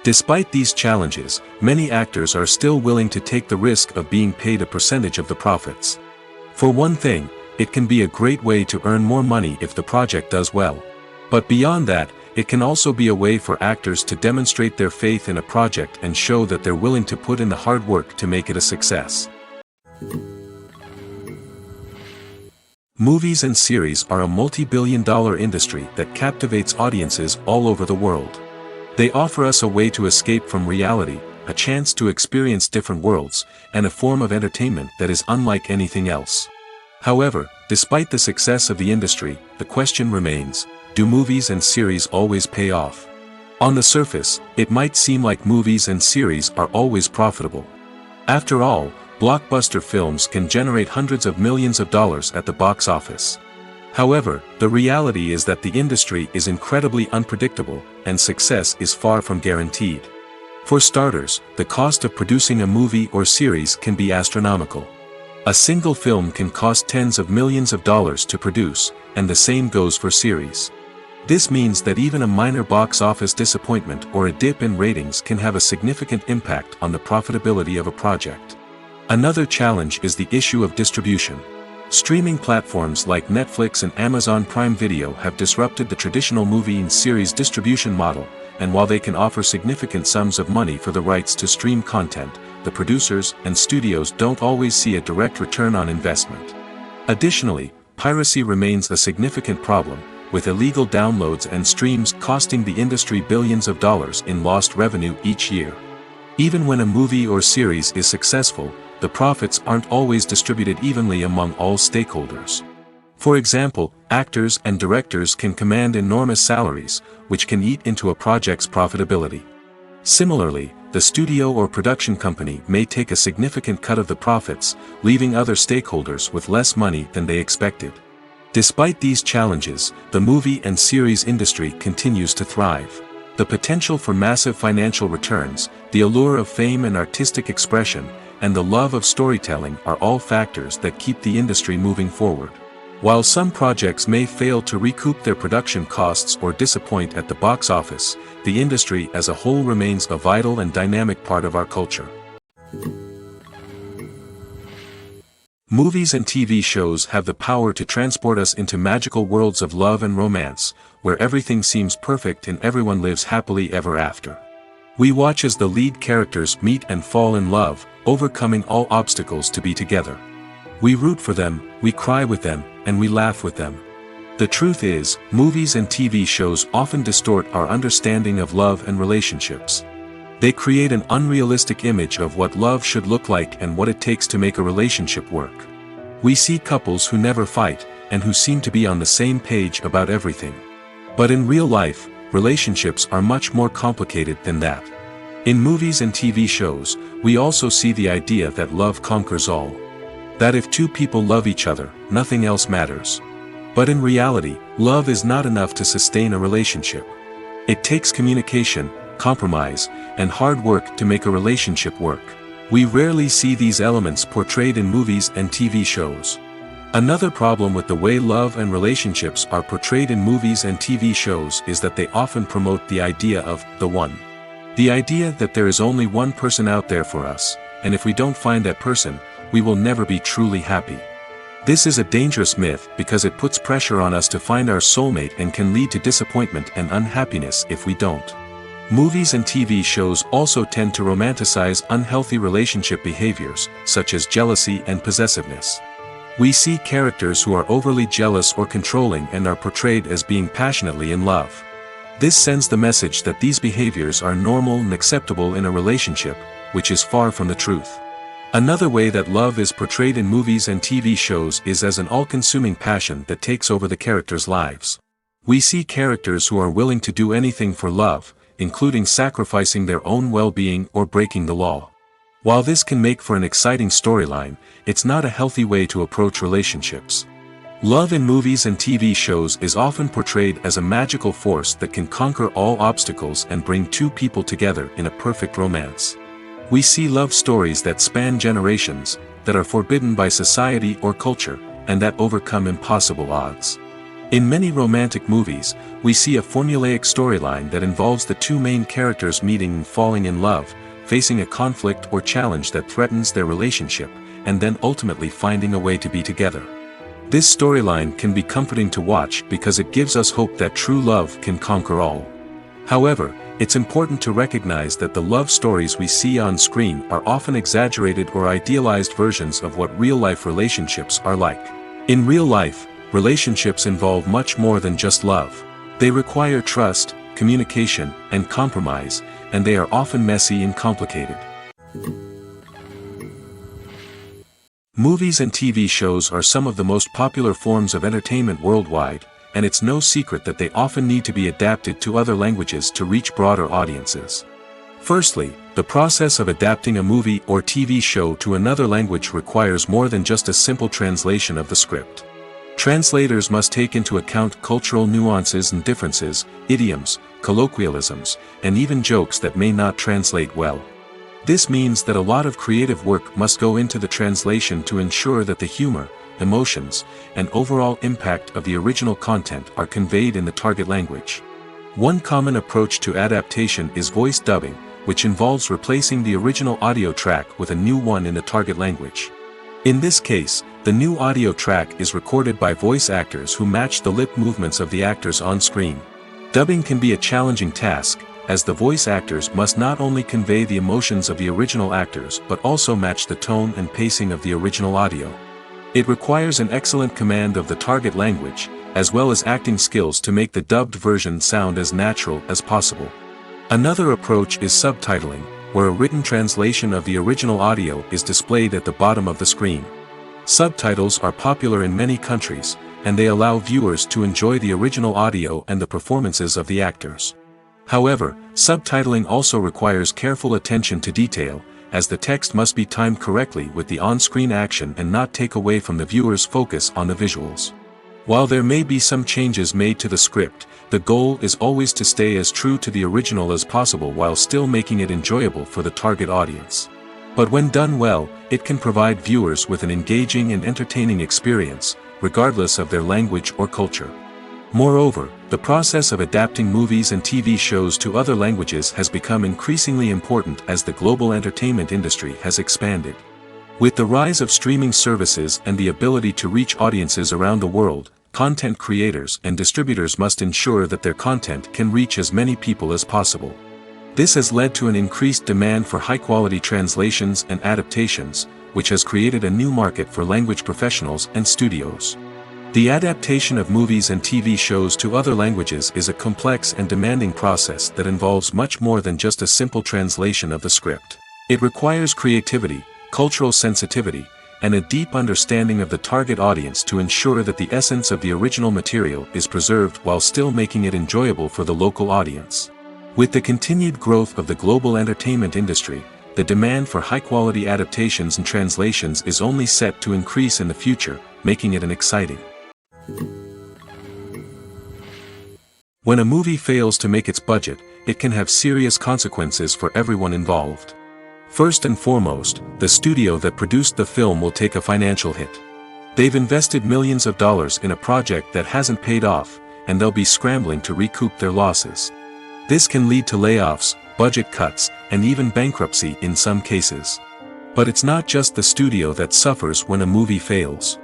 Despite these challenges, many actors are still willing to take the risk of being paid a percentage of the profits. For one thing, it can be a great way to earn more money if the project does well. But beyond that, it can also be a way for actors to demonstrate their faith in a project and show that they're willing to put in the hard work to make it a success. Movies and series are a multi-billion-dollar industry that captivates audiences all over the world. They offer us a way to escape from reality, a chance to experience different worlds, and a form of entertainment that is unlike anything else. However, despite the success of the industry, the question remains, do movies and series always pay off? On the surface, it might seem like movies and series are always profitable. After all, blockbuster films can generate hundreds of millions of dollars at the box office. However, the reality is that the industry is incredibly unpredictable, and success is far from guaranteed. For starters, the cost of producing a movie or series can be astronomical. A single film can cost tens of millions of dollars to produce, and the same goes for series. This means that even a minor box office disappointment or a dip in ratings can have a significant impact on the profitability of a project. Another challenge is the issue of distribution. Streaming platforms like Netflix and Amazon Prime Video have disrupted the traditional movie and series distribution model, and while they can offer significant sums of money for the rights to stream content, the producers and studios don't always see a direct return on investment. Additionally, piracy remains a significant problem, with illegal downloads and streams costing the industry billions of dollars in lost revenue each year. Even when a movie or series is successful, the profits aren't always distributed evenly among all stakeholders. For example, actors and directors can command enormous salaries, which can eat into a project's profitability. Similarly, the studio or production company may take a significant cut of the profits, leaving other stakeholders with less money than they expected. Despite these challenges, the movie and series industry continues to thrive. The potential for massive financial returns, the allure of fame and artistic expression, and the love of storytelling are all factors that keep the industry moving forward. While some projects may fail to recoup their production costs or disappoint at the box office, the industry as a whole remains a vital and dynamic part of our culture. Movies and TV shows have the power to transport us into magical worlds of love and romance, where everything seems perfect and everyone lives happily ever after. We watch as the lead characters meet and fall in love, overcoming all obstacles to be together. We root for them, we cry with them, and we laugh with them. The truth is, movies and TV shows often distort our understanding of love and relationships. They create an unrealistic image of what love should look like and what it takes to make a relationship work. We see couples who never fight, and who seem to be on the same page about everything. But in real life, relationships are much more complicated than that. In movies and TV shows, we also see the idea that love conquers all. That if two people love each other, nothing else matters. But in reality, love is not enough to sustain a relationship. It takes communication, compromise, and hard work to make a relationship work. We rarely see these elements portrayed in movies and TV shows. Another problem with the way love and relationships are portrayed in movies and TV shows is that they often promote the idea of the one. The idea that there is only one person out there for us, and if we don't find that person, we will never be truly happy. This is a dangerous myth because it puts pressure on us to find our soulmate and can lead to disappointment and unhappiness if we don't. Movies and TV shows also tend to romanticize unhealthy relationship behaviors, such as jealousy and possessiveness. We see characters who are overly jealous or controlling and are portrayed as being passionately in love. This sends the message that these behaviors are normal and acceptable in a relationship, which is far from the truth. Another way that love is portrayed in movies and TV shows is as an all-consuming passion that takes over the characters' lives. We see characters who are willing to do anything for love, including sacrificing their own well-being or breaking the law. While this can make for an exciting storyline, it's not a healthy way to approach relationships. Love in movies and TV shows is often portrayed as a magical force that can conquer all obstacles and bring two people together in a perfect romance. We see love stories that span generations, that are forbidden by society or culture, and that overcome impossible odds. In many romantic movies, we see a formulaic storyline that involves the two main characters meeting and falling in love, facing a conflict or challenge that threatens their relationship, and then ultimately finding a way to be together. This storyline can be comforting to watch because it gives us hope that true love can conquer all. However, it's important to recognize that the love stories we see on screen are often exaggerated or idealized versions of what real-life relationships are like. In real life, relationships involve much more than just love. They require trust, communication, and compromise, and they are often messy and complicated. Movies and TV shows are some of the most popular forms of entertainment worldwide, and it's no secret that they often need to be adapted to other languages to reach broader audiences. Firstly, the process of adapting a movie or TV show to another language requires more than just a simple translation of the script. Translators must take into account cultural nuances and differences, idioms, colloquialisms, and even jokes that may not translate well. This means that a lot of creative work must go into the translation to ensure that the humor, emotions, and overall impact of the original content are conveyed in the target language. One common approach to adaptation is voice dubbing, which involves replacing the original audio track with a new one in the target language. In this case, the new audio track is recorded by voice actors who match the lip movements of the actors on screen. Dubbing can be a challenging task, as the voice actors must not only convey the emotions of the original actors but also match the tone and pacing of the original audio. It requires an excellent command of the target language, as well as acting skills to make the dubbed version sound as natural as possible. Another approach is subtitling, where a written translation of the original audio is displayed at the bottom of the screen. Subtitles are popular in many countries, and they allow viewers to enjoy the original audio and the performances of the actors. However, subtitling also requires careful attention to detail, as the text must be timed correctly with the on-screen action and not take away from the viewer's focus on the visuals. While there may be some changes made to the script, the goal is always to stay as true to the original as possible while still making it enjoyable for the target audience. But when done well, it can provide viewers with an engaging and entertaining experience, regardless of their language or culture. Moreover, the process of adapting movies and TV shows to other languages has become increasingly important as the global entertainment industry has expanded. With the rise of streaming services and the ability to reach audiences around the world, content creators and distributors must ensure that their content can reach as many people as possible. This has led to an increased demand for high-quality translations and adaptations, which has created a new market for language professionals and studios. The adaptation of movies and TV shows to other languages is a complex and demanding process that involves much more than just a simple translation of the script. It requires creativity, cultural sensitivity, and a deep understanding of the target audience to ensure that the essence of the original material is preserved while still making it enjoyable for the local audience. With the continued growth of the global entertainment industry, the demand for high-quality adaptations and translations is only set to increase in the future, making it exciting. When a movie fails to make its budget, it can have serious consequences for everyone involved. First and foremost, the studio that produced the film will take a financial hit. They've invested millions of dollars in a project that hasn't paid off, and they'll be scrambling to recoup their losses. This can lead to layoffs, budget cuts, and even bankruptcy in some cases. But it's not just the studio that suffers when a movie fails.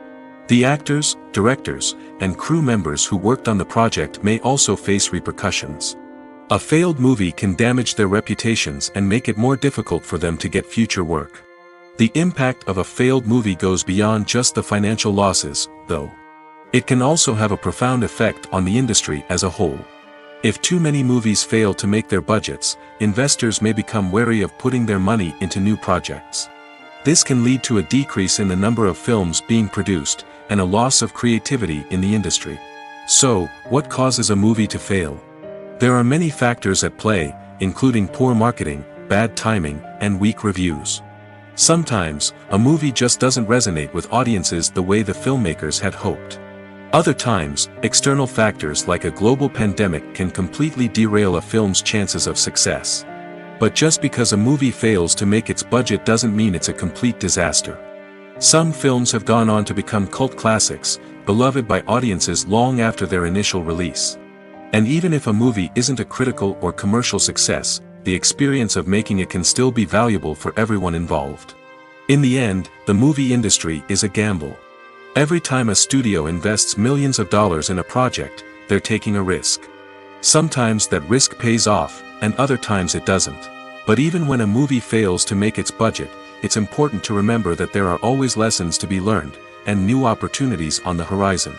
The actors, directors, and crew members who worked on the project may also face repercussions. A failed movie can damage their reputations and make it more difficult for them to get future work. The impact of a failed movie goes beyond just the financial losses, though. It can also have a profound effect on the industry as a whole. If too many movies fail to make their budgets, investors may become wary of putting their money into new projects. This can lead to a decrease in the number of films being produced, and a loss of creativity in the industry. So, what causes a movie to fail? There are many factors at play, including poor marketing, bad timing, and weak reviews. Sometimes, a movie just doesn't resonate with audiences the way the filmmakers had hoped. Other times, external factors like a global pandemic can completely derail a film's chances of success. But just because a movie fails to make its budget doesn't mean it's a complete disaster. Some films have gone on to become cult classics, beloved by audiences long after their initial release. And even if a movie isn't a critical or commercial success, the experience of making it can still be valuable for everyone involved. In the end, the movie industry is a gamble. Every time a studio invests millions of dollars in a project, they're taking a risk. Sometimes that risk pays off, and other times it doesn't. But even when a movie fails to make its budget, it's important to remember that there are always lessons to be learned, and new opportunities on the horizon.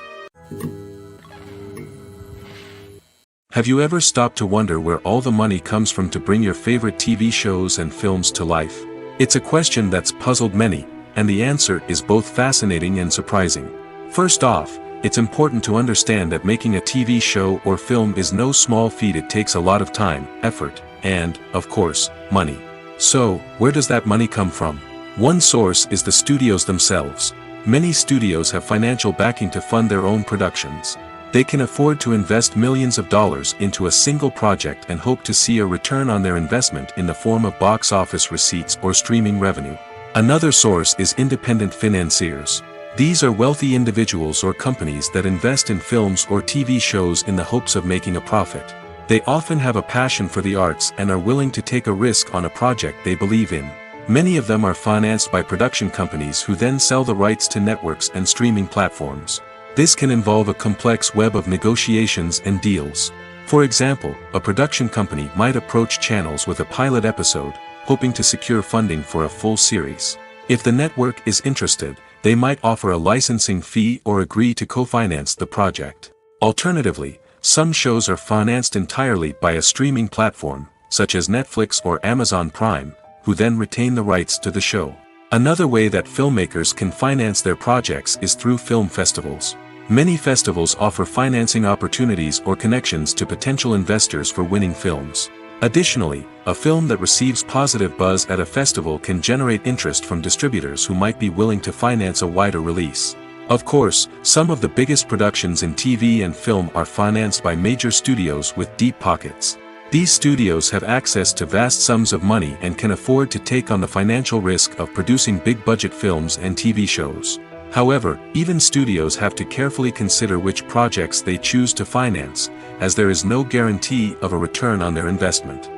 Have you ever stopped to wonder where all the money comes from to bring your favorite TV shows and films to life? It's a question that's puzzled many, and the answer is both fascinating and surprising. First off, it's important to understand that making a TV show or film is no small feat. It takes a lot of time, effort, and, of course, money. So, where does that money come from? One source is the studios themselves. Many studios have financial backing to fund their own productions. They can afford to invest millions of dollars into a single project and hope to see a return on their investment in the form of box office receipts or streaming revenue. Another source is independent financiers. These are wealthy individuals or companies that invest in films or TV shows in the hopes of making a profit. They often have a passion for the arts and are willing to take a risk on a project they believe in. Many of them are financed by production companies who then sell the rights to networks and streaming platforms. This can involve a complex web of negotiations and deals. For example, a production company might approach channels with a pilot episode, hoping to secure funding for a full series. If the network is interested, they might offer a licensing fee or agree to co-finance the project. Alternatively, some shows are financed entirely by a streaming platform, such as Netflix or Amazon Prime, who then retain the rights to the show. Another way that filmmakers can finance their projects is through film festivals. Many festivals offer financing opportunities or connections to potential investors for winning films. Additionally, a film that receives positive buzz at a festival can generate interest from distributors who might be willing to finance a wider release. Of course, some of the biggest productions in TV and film are financed by major studios with deep pockets. These studios have access to vast sums of money and can afford to take on the financial risk of producing big-budget films and TV shows. However, even studios have to carefully consider which projects they choose to finance, as there is no guarantee of a return on their investment.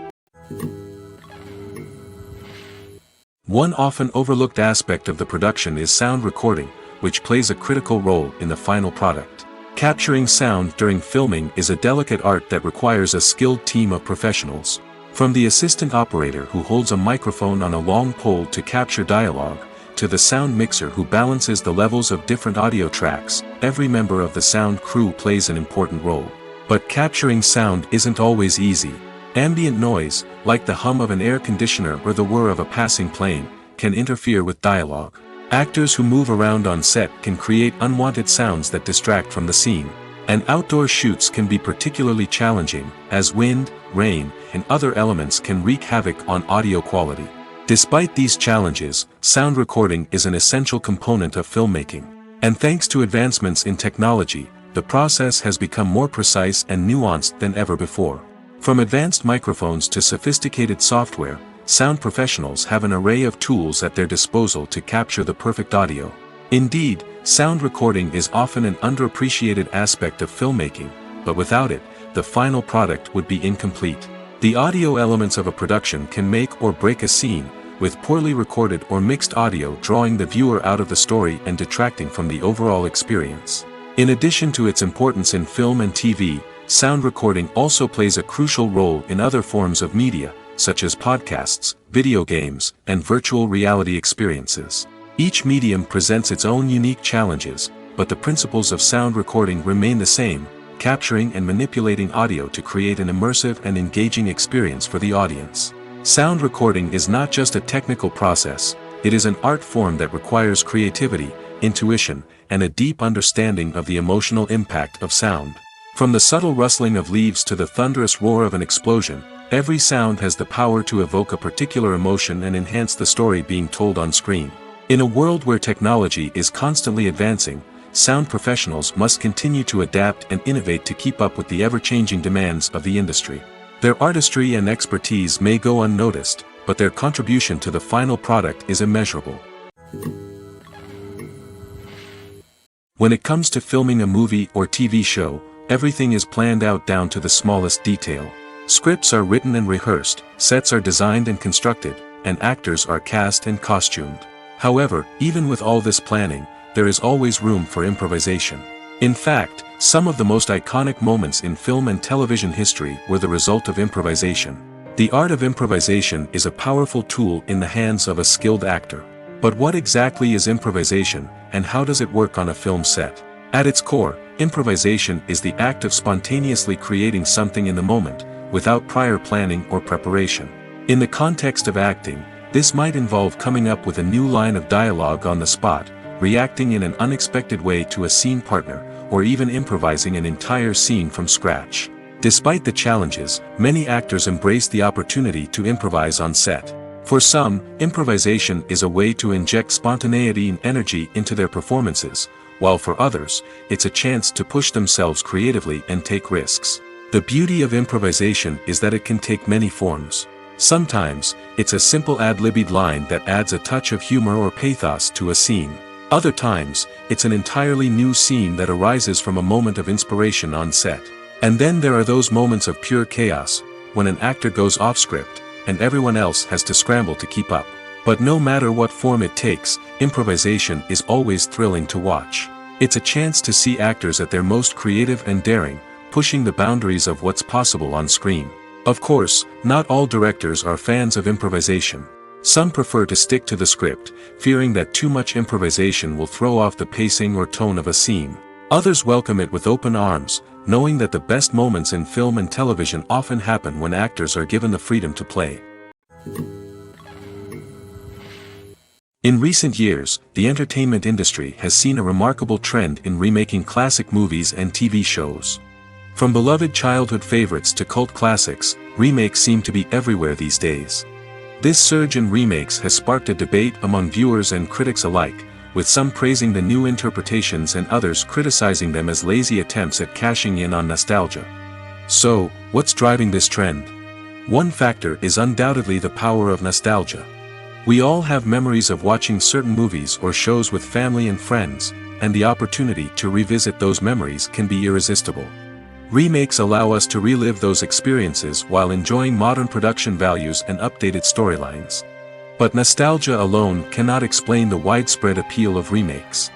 One often overlooked aspect of the production is sound recording, which plays a critical role in the final product. Capturing sound during filming is a delicate art that requires a skilled team of professionals. From the assistant operator who holds a microphone on a long pole to capture dialogue, to the sound mixer who balances the levels of different audio tracks, every member of the sound crew plays an important role. But capturing sound isn't always easy. Ambient noise, like the hum of an air conditioner or the whir of a passing plane, can interfere with dialogue. Actors who move around on set can create unwanted sounds that distract from the scene. And outdoor shoots can be particularly challenging, as wind, rain, and other elements can wreak havoc on audio quality. Despite these challenges, sound recording is an essential component of filmmaking. And thanks to advancements in technology, the process has become more precise and nuanced than ever before. From advanced microphones to sophisticated software, sound professionals have an array of tools at their disposal to capture the perfect audio. Indeed, sound recording is often an underappreciated aspect of filmmaking, but without it, the final product would be incomplete. The audio elements of a production can make or break a scene, with poorly recorded or mixed audio drawing the viewer out of the story and detracting from the overall experience. In addition to its importance in film and TV, sound recording also plays a crucial role in other forms of media, such as podcasts, video games, and virtual reality experiences. Each medium presents its own unique challenges, but the principles of sound recording remain the same, capturing and manipulating audio to create an immersive and engaging experience for the audience. Sound recording is not just a technical process, it is an art form that requires creativity, intuition, and a deep understanding of the emotional impact of sound. From the subtle rustling of leaves to the thunderous roar of an explosion, every sound has the power to evoke a particular emotion and enhance the story being told on screen. In a world where technology is constantly advancing, sound professionals must continue to adapt and innovate to keep up with the ever-changing demands of the industry. Their artistry and expertise may go unnoticed, but their contribution to the final product is immeasurable. When it comes to filming a movie or TV show, everything is planned out down to the smallest detail. Scripts are written and rehearsed, sets are designed and constructed, and actors are cast and costumed. However, even with all this planning, there is always room for improvisation. In fact, some of the most iconic moments in film and television history were the result of improvisation. The art of improvisation is a powerful tool in the hands of a skilled actor. But what exactly is improvisation, and how does it work on a film set? At its core, improvisation is the act of spontaneously creating something in the moment, without prior planning or preparation. In the context of acting, this might involve coming up with a new line of dialogue on the spot, reacting in an unexpected way to a scene partner, or even improvising an entire scene from scratch. Despite the challenges, many actors embrace the opportunity to improvise on set. For some, improvisation is a way to inject spontaneity and energy into their performances, while for others, it's a chance to push themselves creatively and take risks. The beauty of improvisation is that it can take many forms. Sometimes, it's a simple ad-libbed line that adds a touch of humor or pathos to a scene. Other times, it's an entirely new scene that arises from a moment of inspiration on set. And then there are those moments of pure chaos, when an actor goes off script, and everyone else has to scramble to keep up. But no matter what form it takes, improvisation is always thrilling to watch. It's a chance to see actors at their most creative and daring, pushing the boundaries of what's possible on screen. Of course, not all directors are fans of improvisation. Some prefer to stick to the script, fearing that too much improvisation will throw off the pacing or tone of a scene. Others welcome it with open arms, knowing that the best moments in film and television often happen when actors are given the freedom to play. In recent years, the entertainment industry has seen a remarkable trend in remaking classic movies and TV shows. From beloved childhood favorites to cult classics, remakes seem to be everywhere these days. This surge in remakes has sparked a debate among viewers and critics alike, with some praising the new interpretations and others criticizing them as lazy attempts at cashing in on nostalgia. So, what's driving this trend? One factor is undoubtedly the power of nostalgia. We all have memories of watching certain movies or shows with family and friends, and the opportunity to revisit those memories can be irresistible. Remakes allow us to relive those experiences while enjoying modern production values and updated storylines. But nostalgia alone cannot explain the widespread appeal of remakes.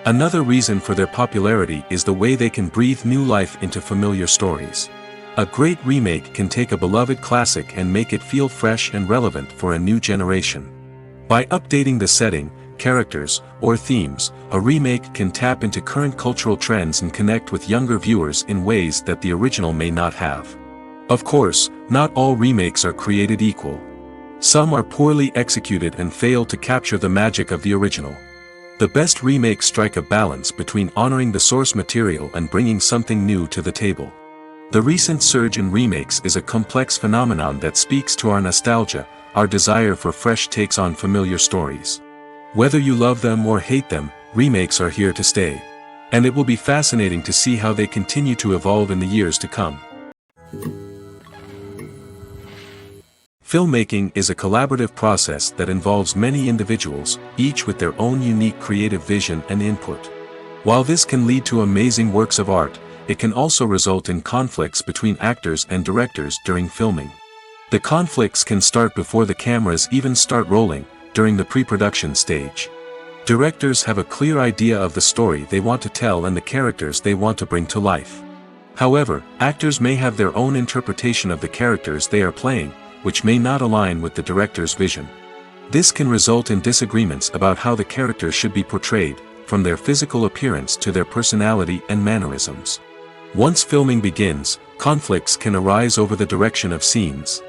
Another reason for their popularity is the way they can breathe new life into familiar stories. A great remake can take a beloved classic and make it feel fresh and relevant for a new generation. By updating the setting, characters, or themes, a remake can tap into current cultural trends and connect with younger viewers in ways that the original may not have. Of course, not all remakes are created equal. Some are poorly executed and fail to capture the magic of the original. The best remakes strike a balance between honoring the source material and bringing something new to the table. The recent surge in remakes is a complex phenomenon that speaks to our nostalgia, our desire for fresh takes on familiar stories. Whether you love them or hate them, remakes are here to stay. And it will be fascinating to see how they continue to evolve in the years to come. Filmmaking is a collaborative process that involves many individuals, each with their own unique creative vision and input. While this can lead to amazing works of art, it can also result in conflicts between actors and directors during filming. The conflicts can start before the cameras even start rolling, during the pre-production stage. Directors have a clear idea of the story they want to tell and the characters they want to bring to life. However, actors may have their own interpretation of the characters they are playing, which may not align with the director's vision. This can result in disagreements about how the characters should be portrayed, from their physical appearance to their personality and mannerisms. Once filming begins, conflicts can arise over the direction of scenes.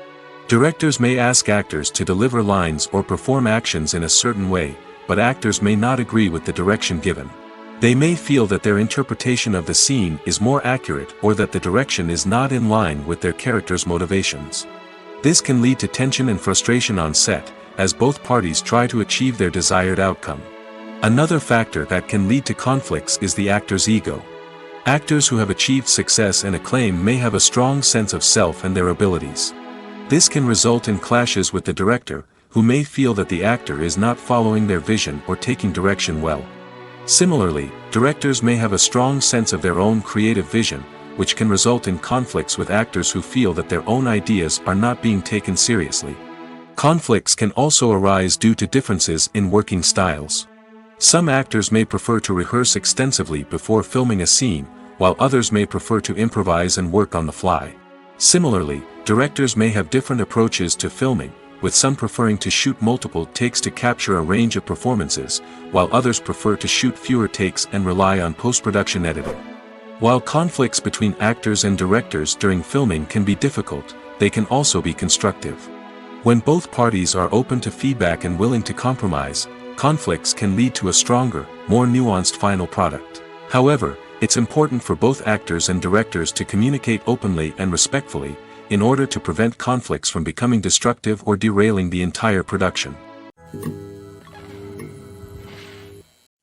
Directors may ask actors to deliver lines or perform actions in a certain way, but actors may not agree with the direction given. They may feel that their interpretation of the scene is more accurate or that the direction is not in line with their character's motivations. This can lead to tension and frustration on set, as both parties try to achieve their desired outcome. Another factor that can lead to conflicts is the actor's ego. Actors who have achieved success and acclaim may have a strong sense of self and their abilities. This can result in clashes with the director, who may feel that the actor is not following their vision or taking direction well. Similarly, directors may have a strong sense of their own creative vision, which can result in conflicts with actors who feel that their own ideas are not being taken seriously. Conflicts can also arise due to differences in working styles. Some actors may prefer to rehearse extensively before filming a scene, while others may prefer to improvise and work on the fly. Similarly, directors may have different approaches to filming, with some preferring to shoot multiple takes to capture a range of performances, while others prefer to shoot fewer takes and rely on post-production editing. While conflicts between actors and directors during filming can be difficult, they can also be constructive. When both parties are open to feedback and willing to compromise, conflicts can lead to a stronger, more nuanced final product. However, it's important for both actors and directors to communicate openly and respectfully, in order to prevent conflicts from becoming destructive or derailing the entire production.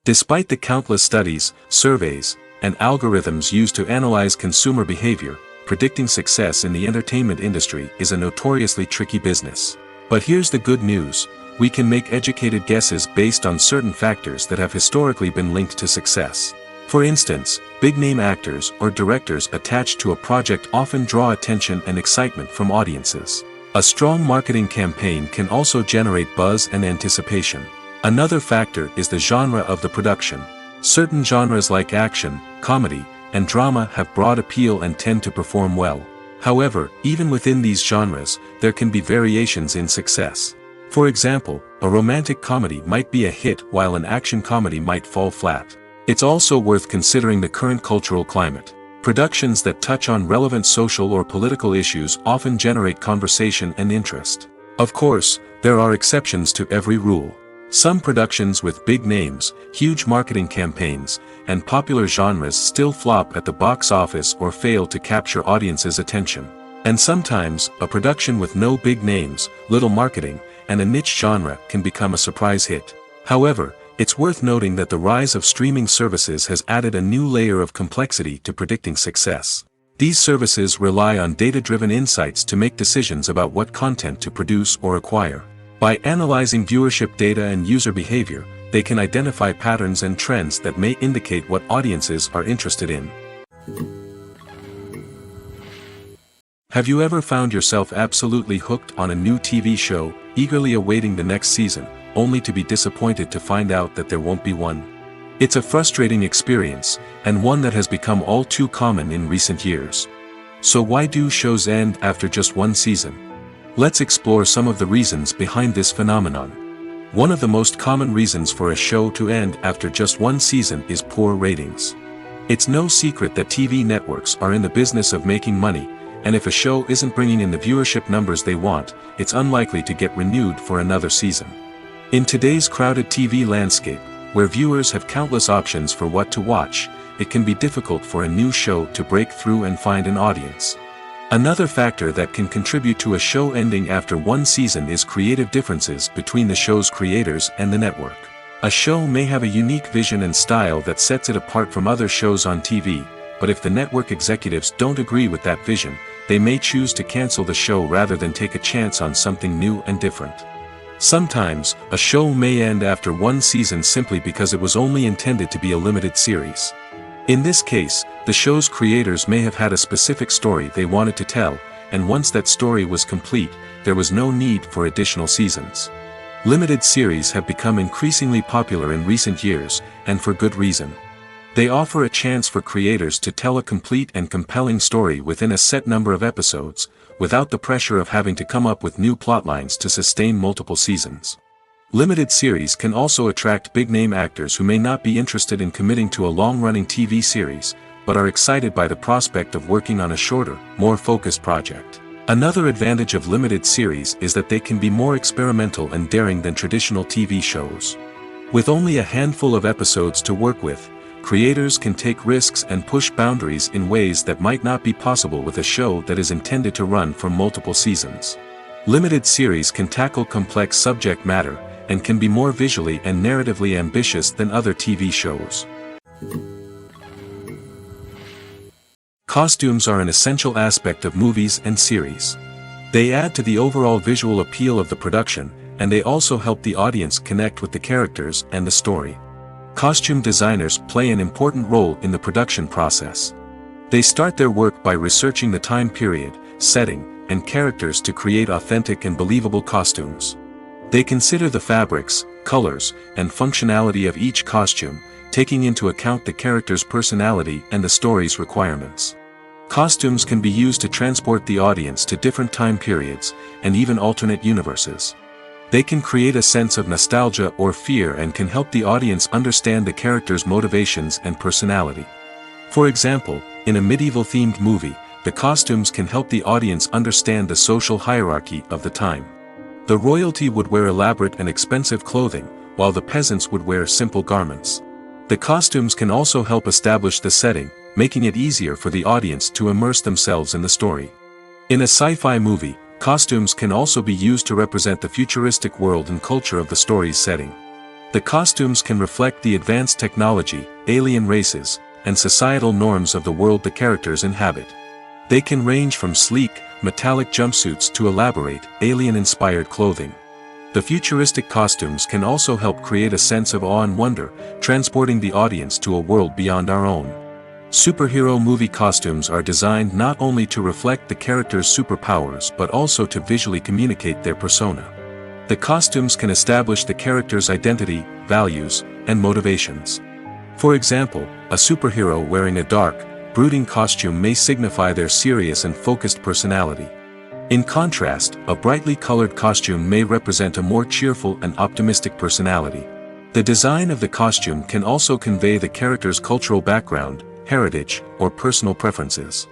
Despite the countless studies, surveys, and algorithms used to analyze consumer behavior, predicting success in the entertainment industry is a notoriously tricky business. But here's the good news: we can make educated guesses based on certain factors that have historically been linked to success. For instance, big-name actors or directors attached to a project often draw attention and excitement from audiences. A strong marketing campaign can also generate buzz and anticipation. Another factor is the genre of the production. Certain genres like action, comedy, and drama have broad appeal and tend to perform well. However, even within these genres, there can be variations in success. For example, a romantic comedy might be a hit while an action comedy might fall flat. It's also worth considering the current cultural climate. Productions that touch on relevant social or political issues often generate conversation and interest. Of course, there are exceptions to every rule. Some productions with big names, huge marketing campaigns, and popular genres still flop at the box office or fail to capture audiences' attention. And sometimes, a production with no big names, little marketing, and a niche genre can become a surprise hit. However, it's worth noting that the rise of streaming services has added a new layer of complexity to predicting success. These services rely on data-driven insights to make decisions about what content to produce or acquire. By analyzing viewership data and user behavior, they can identify patterns and trends that may indicate what audiences are interested in. Have you ever found yourself absolutely hooked on a new TV show, eagerly awaiting the next season, only to be disappointed to find out that there won't be one? It's a frustrating experience, and one that has become all too common in recent years. So why do shows end after just one season? Let's explore some of the reasons behind this phenomenon. One of the most common reasons for a show to end after just one season is poor ratings. It's no secret that TV networks are in the business of making money, and if a show isn't bringing in the viewership numbers they want, it's unlikely to get renewed for another season. In today's crowded TV landscape, where viewers have countless options for what to watch, it can be difficult for a new show to break through and find an audience. Another factor that can contribute to a show ending after one season is creative differences between the show's creators and the network. A show may have a unique vision and style that sets it apart from other shows on TV, but if the network executives don't agree with that vision, they may choose to cancel the show rather than take a chance on something new and different. Sometimes, a show may end after one season simply because it was only intended to be a limited series. In this case, the show's creators may have had a specific story they wanted to tell, and once that story was complete, there was no need for additional seasons. Limited series have become increasingly popular in recent years, and for good reason. They offer a chance for creators to tell a complete and compelling story within a set number of episodes, without the pressure of having to come up with new plotlines to sustain multiple seasons. Limited series can also attract big-name actors who may not be interested in committing to a long-running TV series, but are excited by the prospect of working on a shorter, more focused project. Another advantage of limited series is that they can be more experimental and daring than traditional TV shows. With only a handful of episodes to work with, creators can take risks and push boundaries in ways that might not be possible with a show that is intended to run for multiple seasons. Limited series can tackle complex subject matter, and can be more visually and narratively ambitious than other TV shows. Costumes are an essential aspect of movies and series. They add to the overall visual appeal of the production, and they also help the audience connect with the characters and the story. Costume designers play an important role in the production process. They start their work by researching the time period, setting, and characters to create authentic and believable costumes. They consider the fabrics, colors, and functionality of each costume, taking into account the character's personality and the story's requirements. Costumes can be used to transport the audience to different time periods, and even alternate universes. They can create a sense of nostalgia or fear and can help the audience understand the character's motivations and personality. For example, in a medieval-themed movie, the costumes can help the audience understand the social hierarchy of the time. The royalty would wear elaborate and expensive clothing, while the peasants would wear simple garments. The costumes can also help establish the setting, making it easier for the audience to immerse themselves in the story. In a sci-fi movie, costumes can also be used to represent the futuristic world and culture of the story's setting. The costumes can reflect the advanced technology, alien races, and societal norms of the world the characters inhabit. They can range from sleek, metallic jumpsuits to elaborate, alien-inspired clothing. The futuristic costumes can also help create a sense of awe and wonder, transporting the audience to a world beyond our own. Superhero movie costumes are designed not only to reflect the character's superpowers but also to visually communicate their persona. The costumes can establish the character's identity, values, and motivations. For example, a superhero wearing a dark, brooding costume may signify their serious and focused personality. In contrast, a brightly colored costume may represent a more cheerful and optimistic personality. The design of the costume can also convey the character's cultural background, heritage, or personal preferences.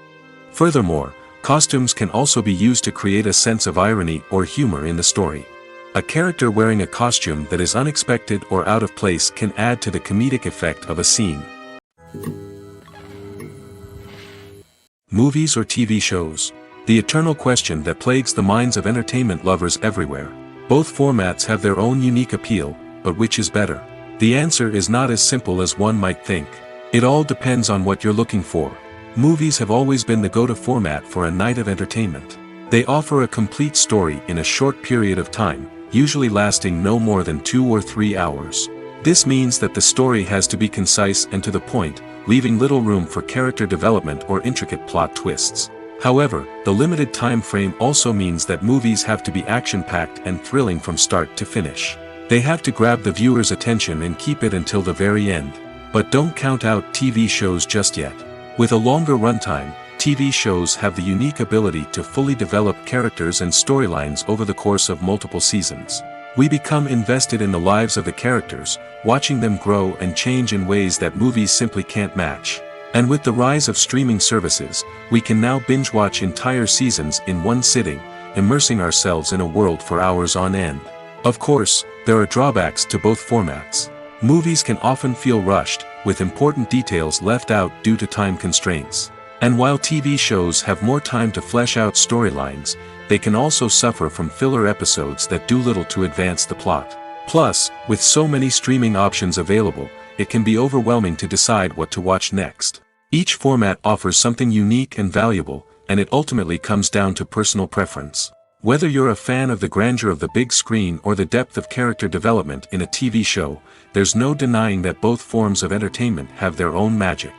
Furthermore, costumes can also be used to create a sense of irony or humor in the story. A character wearing a costume that is unexpected or out of place can add to the comedic effect of a scene. Movies or TV shows? The eternal question that plagues the minds of entertainment lovers everywhere. Both formats have their own unique appeal, but which is better? The answer is not as simple as one might think. It all depends on what you're looking for. Movies have always been the go-to format for a night of entertainment. They offer a complete story in a short period of time, usually lasting no more than 2 or 3 hours. This means that the story has to be concise and to the point, leaving little room for character development or intricate plot twists. However, the limited time frame also means that movies have to be action-packed and thrilling from start to finish. They have to grab the viewer's attention and keep it until the very end. But don't count out TV shows just yet. With a longer runtime, TV shows have the unique ability to fully develop characters and storylines over the course of multiple seasons. We become invested in the lives of the characters, watching them grow and change in ways that movies simply can't match. And with the rise of streaming services, we can now binge-watch entire seasons in one sitting, immersing ourselves in a world for hours on end. Of course, there are drawbacks to both formats. Movies can often feel rushed, with important details left out due to time constraints. And while TV shows have more time to flesh out storylines, they can also suffer from filler episodes that do little to advance the plot. Plus, with so many streaming options available, it can be overwhelming to decide what to watch next. Each format offers something unique and valuable, and it ultimately comes down to personal preference. Whether you're a fan of the grandeur of the big screen or the depth of character development in a TV show, there's no denying that both forms of entertainment have their own magic.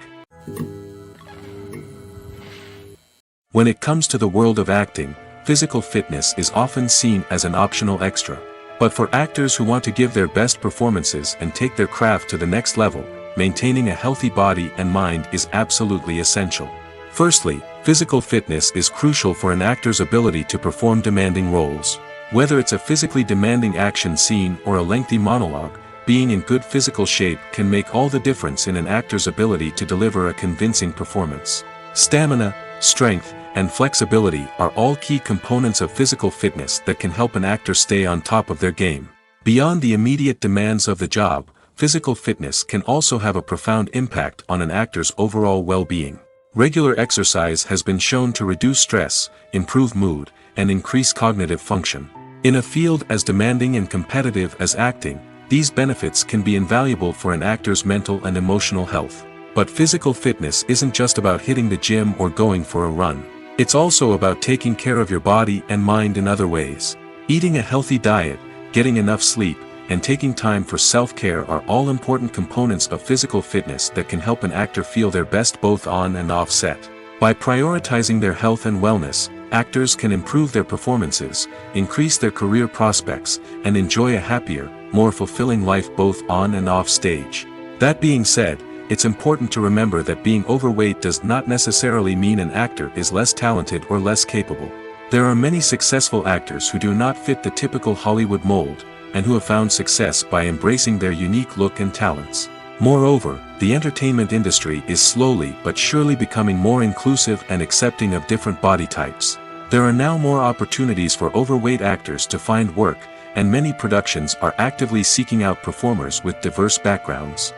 When it comes to the world of acting, physical fitness is often seen as an optional extra. But for actors who want to give their best performances and take their craft to the next level, maintaining a healthy body and mind is absolutely essential. Firstly, physical fitness is crucial for an actor's ability to perform demanding roles. Whether it's a physically demanding action scene or a lengthy monologue, being in good physical shape can make all the difference in an actor's ability to deliver a convincing performance. Stamina, strength, and flexibility are all key components of physical fitness that can help an actor stay on top of their game. Beyond the immediate demands of the job, physical fitness can also have a profound impact on an actor's overall well-being. Regular exercise has been shown to reduce stress, improve mood, and increase cognitive function. In a field as demanding and competitive as acting, these benefits can be invaluable for an actor's mental and emotional health. But physical fitness isn't just about hitting the gym or going for a run. It's also about taking care of your body and mind in other ways. Eating a healthy diet, getting enough sleep, and taking time for self-care are all important components of physical fitness that can help an actor feel their best both on and off set. By prioritizing their health and wellness, actors can improve their performances, increase their career prospects, and enjoy a happier, more fulfilling life both on and off stage. That being said, it's important to remember that being overweight does not necessarily mean an actor is less talented or less capable. There are many successful actors who do not fit the typical Hollywood mold, and who have found success by embracing their unique look and talents. Moreover, the entertainment industry is slowly but surely becoming more inclusive and accepting of different body types. There are now more opportunities for overweight actors to find work, and many productions are actively seeking out performers with diverse backgrounds.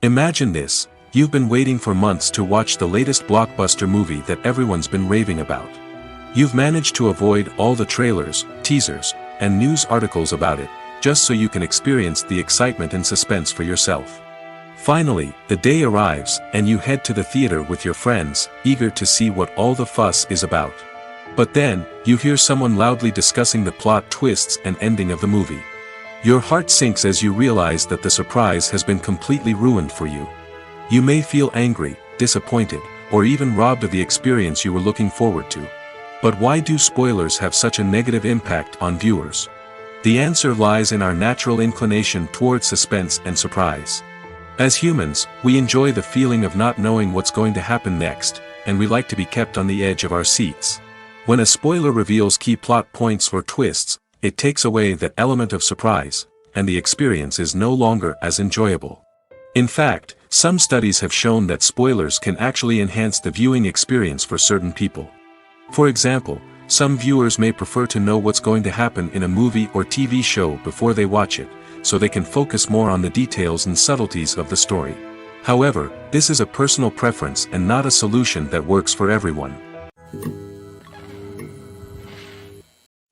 Imagine this: you've been waiting for months to watch the latest blockbuster movie that everyone's been raving about. You've managed to avoid all the trailers, teasers, and news articles about it, just so you can experience the excitement and suspense for yourself. Finally, the day arrives, and you head to the theater with your friends, eager to see what all the fuss is about. But then, you hear someone loudly discussing the plot twists and ending of the movie. Your heart sinks as you realize that the surprise has been completely ruined for you. You may feel angry, disappointed, or even robbed of the experience you were looking forward to. But why do spoilers have such a negative impact on viewers? The answer lies in our natural inclination toward suspense and surprise. As humans, we enjoy the feeling of not knowing what's going to happen next, and we like to be kept on the edge of our seats. When a spoiler reveals key plot points or twists, it takes away that element of surprise, and the experience is no longer as enjoyable. In fact, some studies have shown that spoilers can actually enhance the viewing experience for certain people. For example, some viewers may prefer to know what's going to happen in a movie or TV show before they watch it, so they can focus more on the details and subtleties of the story. However, this is a personal preference and not a solution that works for everyone.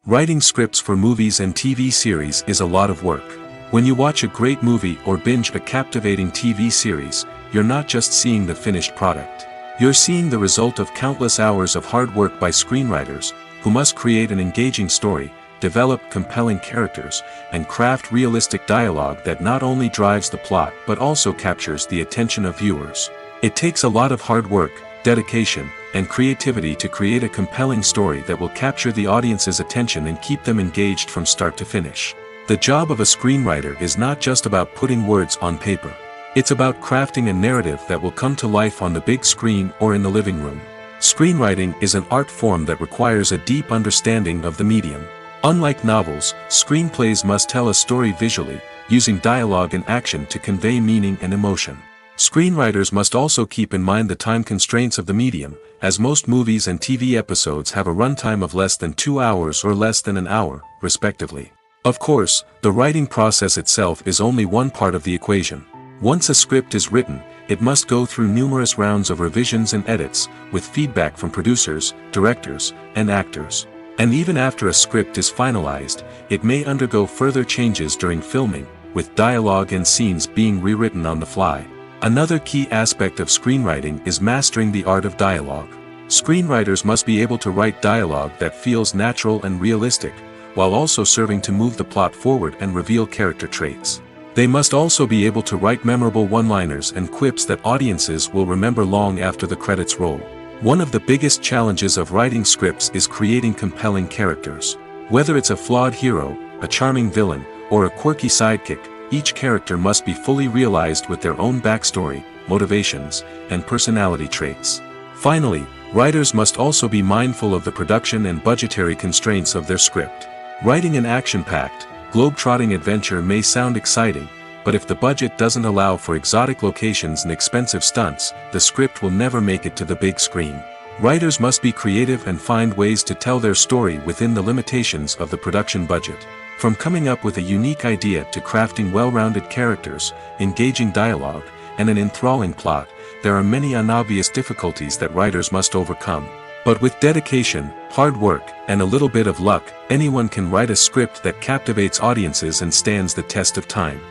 Writing scripts for movies and TV series is a lot of work. When you watch a great movie or binge a captivating TV series, you're not just seeing the finished product. You're seeing the result of countless hours of hard work by screenwriters, who must create an engaging story, develop compelling characters, and craft realistic dialogue that not only drives the plot but also captures the attention of viewers. It takes a lot of hard work, dedication, and creativity to create a compelling story that will capture the audience's attention and keep them engaged from start to finish. The job of a screenwriter is not just about putting words on paper. It's about crafting a narrative that will come to life on the big screen or in the living room. Screenwriting is an art form that requires a deep understanding of the medium. Unlike novels, screenplays must tell a story visually, using dialogue and action to convey meaning and emotion. Screenwriters must also keep in mind the time constraints of the medium, as most movies and TV episodes have a runtime of less than 2 hours or less than an hour, respectively. Of course, the writing process itself is only one part of the equation. Once a script is written, it must go through numerous rounds of revisions and edits, with feedback from producers, directors, and actors. And even after a script is finalized, it may undergo further changes during filming, with dialogue and scenes being rewritten on the fly. Another key aspect of screenwriting is mastering the art of dialogue. Screenwriters must be able to write dialogue that feels natural and realistic, while also serving to move the plot forward and reveal character traits. They must also be able to write memorable one-liners and quips that audiences will remember long after the credits roll. One of the biggest challenges of writing scripts is creating compelling characters. Whether it's a flawed hero, a charming villain, or a quirky sidekick, each character must be fully realized with their own backstory, motivations, and personality traits. Finally, writers must also be mindful of the production and budgetary constraints of their script. Writing an action-packed, globe-trotting adventure may sound exciting, but if the budget doesn't allow for exotic locations and expensive stunts, the script will never make it to the big screen. Writers must be creative and find ways to tell their story within the limitations of the production budget. From coming up with a unique idea to crafting well-rounded characters, engaging dialogue, and an enthralling plot, there are many unobvious difficulties that writers must overcome. But with dedication, hard work, and a little bit of luck, anyone can write a script that captivates audiences and stands the test of time.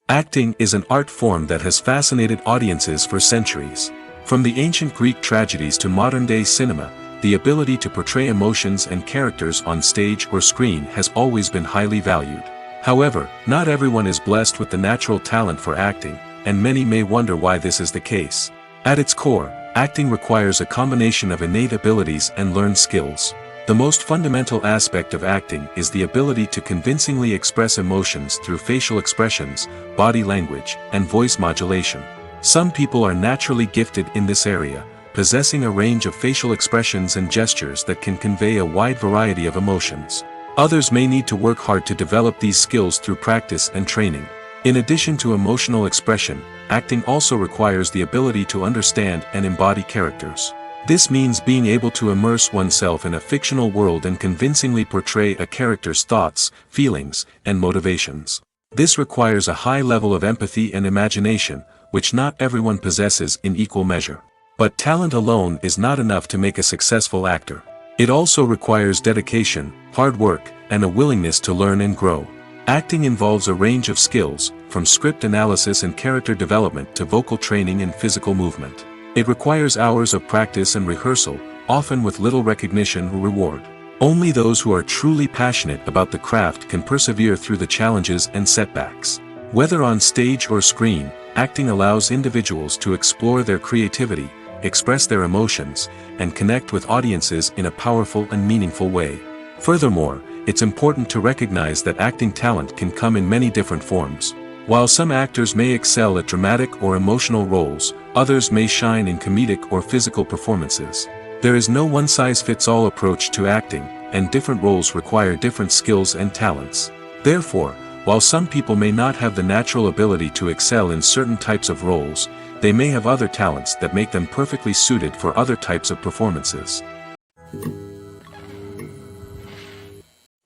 Acting is an art form that has fascinated audiences for centuries. From the ancient Greek tragedies to modern-day cinema, the ability to portray emotions and characters on stage or screen has always been highly valued. However, not everyone is blessed with the natural talent for acting, and many may wonder why this is the case. At its core, acting requires a combination of innate abilities and learned skills. The most fundamental aspect of acting is the ability to convincingly express emotions through facial expressions, body language, and voice modulation. Some people are naturally gifted in this area, possessing a range of facial expressions and gestures that can convey a wide variety of emotions. Others may need to work hard to develop these skills through practice and training. In addition to emotional expression, acting also requires the ability to understand and embody characters. This means being able to immerse oneself in a fictional world and convincingly portray a character's thoughts, feelings, and motivations. This requires a high level of empathy and imagination, which not everyone possesses in equal measure. But talent alone is not enough to make a successful actor. It also requires dedication, hard work, and a willingness to learn and grow. Acting involves a range of skills, from script analysis and character development to vocal training and physical movement. It requires hours of practice and rehearsal, often with little recognition or reward. Only those who are truly passionate about the craft can persevere through the challenges and setbacks. Whether on stage or screen, acting allows individuals to explore their creativity, express their emotions, and connect with audiences in a powerful and meaningful way. Furthermore, it's important to recognize that acting talent can come in many different forms. While some actors may excel at dramatic or emotional roles, others may shine in comedic or physical performances. There is no one-size-fits-all approach to acting, and different roles require different skills and talents. Therefore, while some people may not have the natural ability to excel in certain types of roles, they may have other talents that make them perfectly suited for other types of performances.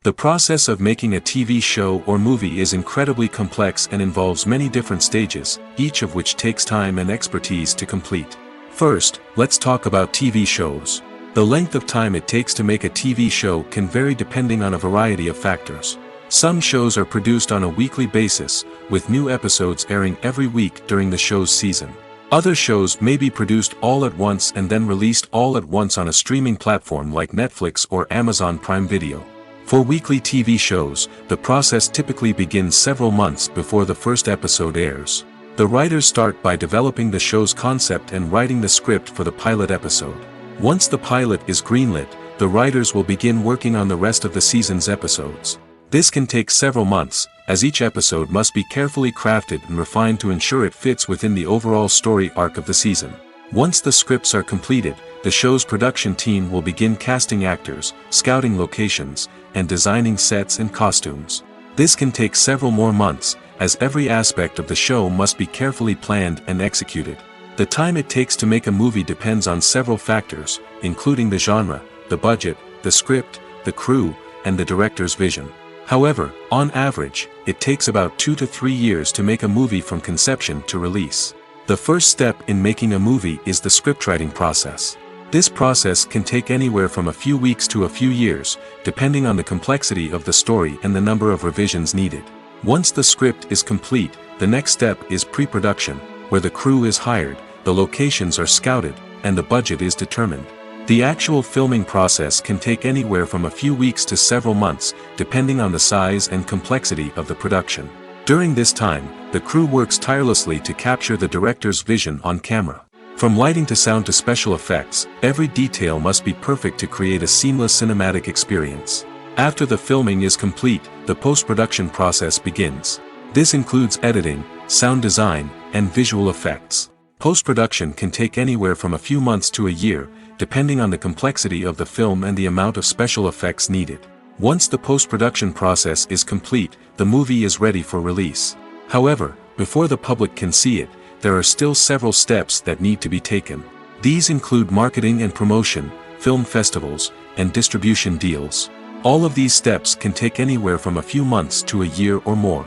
The process of making a TV show or movie is incredibly complex and involves many different stages, each of which takes time and expertise to complete. First, let's talk about TV shows. The length of time it takes to make a TV show can vary depending on a variety of factors. Some shows are produced on a weekly basis, with new episodes airing every week during the show's season. Other shows may be produced all at once and then released all at once on a streaming platform like Netflix or Amazon Prime Video. For weekly TV shows, the process typically begins several months before the first episode airs. The writers start by developing the show's concept and writing the script for the pilot episode. Once the pilot is greenlit, the writers will begin working on the rest of the season's episodes. This can take several months, as each episode must be carefully crafted and refined to ensure it fits within the overall story arc of the season. Once the scripts are completed, the show's production team will begin casting actors, scouting locations, and designing sets and costumes. This can take several more months, as every aspect of the show must be carefully planned and executed. The time it takes to make a movie depends on several factors, including the genre, the budget, the script, the crew, and the director's vision. However, on average, it takes about 2 to 3 years to make a movie from conception to release. The first step in making a movie is the scriptwriting process. This process can take anywhere from a few weeks to a few years, depending on the complexity of the story and the number of revisions needed. Once the script is complete, the next step is pre-production, where the crew is hired, the locations are scouted, and the budget is determined. The actual filming process can take anywhere from a few weeks to several months, depending on the size and complexity of the production. During this time, the crew works tirelessly to capture the director's vision on camera. From lighting to sound to special effects, every detail must be perfect to create a seamless cinematic experience. After the filming is complete, the post-production process begins. This includes editing, sound design, and visual effects. Post-production can take anywhere from a few months to a year, depending on the complexity of the film and the amount of special effects needed. Once the post-production process is complete, the movie is ready for release. However, before the public can see it, there are still several steps that need to be taken. These include marketing and promotion, film festivals, and distribution deals. All of these steps can take anywhere from a few months to a year or more.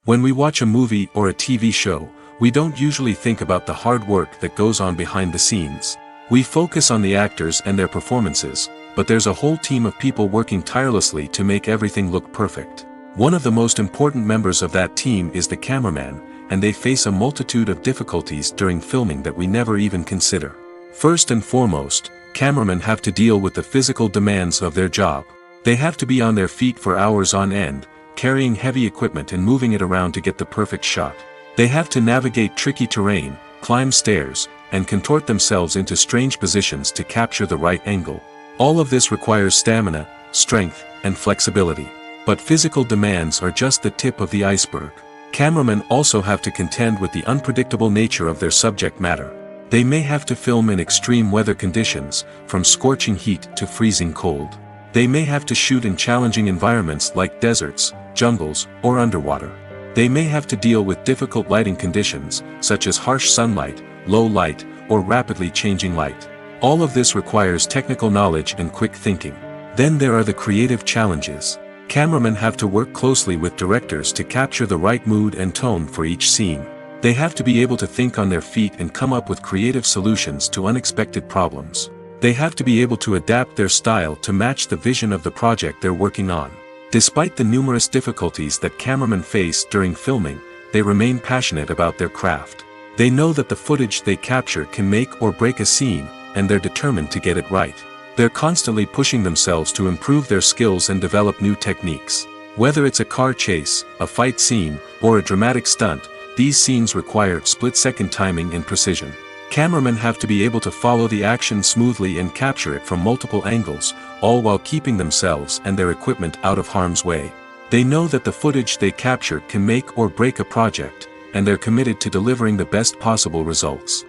When we watch a movie or a TV show, we don't usually think about the hard work that goes on behind the scenes. We focus on the actors and their performances, but there's a whole team of people working tirelessly to make everything look perfect. One of the most important members of that team is the cameraman, and they face a multitude of difficulties during filming that we never even consider. First and foremost, cameramen have to deal with the physical demands of their job. They have to be on their feet for hours on end, carrying heavy equipment and moving it around to get the perfect shot. They have to navigate tricky terrain, climb stairs, and contort themselves into strange positions to capture the right angle. All of this requires stamina, strength, and flexibility. But physical demands are just the tip of the iceberg. Cameramen also have to contend with the unpredictable nature of their subject matter. They may have to film in extreme weather conditions, from scorching heat to freezing cold. They may have to shoot in challenging environments like deserts, jungles, or underwater. They may have to deal with difficult lighting conditions, such as harsh sunlight, low light, or rapidly changing light. All of this requires technical knowledge and quick thinking. Then there are the creative challenges. Cameramen have to work closely with directors to capture the right mood and tone for each scene. They have to be able to think on their feet and come up with creative solutions to unexpected problems. They have to be able to adapt their style to match the vision of the project they're working on. Despite the numerous difficulties that cameramen face during filming, they remain passionate about their craft. They know that the footage they capture can make or break a scene, and they're determined to get it right. They're constantly pushing themselves to improve their skills and develop new techniques. Whether it's a car chase, a fight scene, or a dramatic stunt, these scenes require split-second timing and precision. Cameramen have to be able to follow the action smoothly and capture it from multiple angles, all while keeping themselves and their equipment out of harm's way. They know that the footage they capture can make or break a project, and they're committed to delivering the best possible results.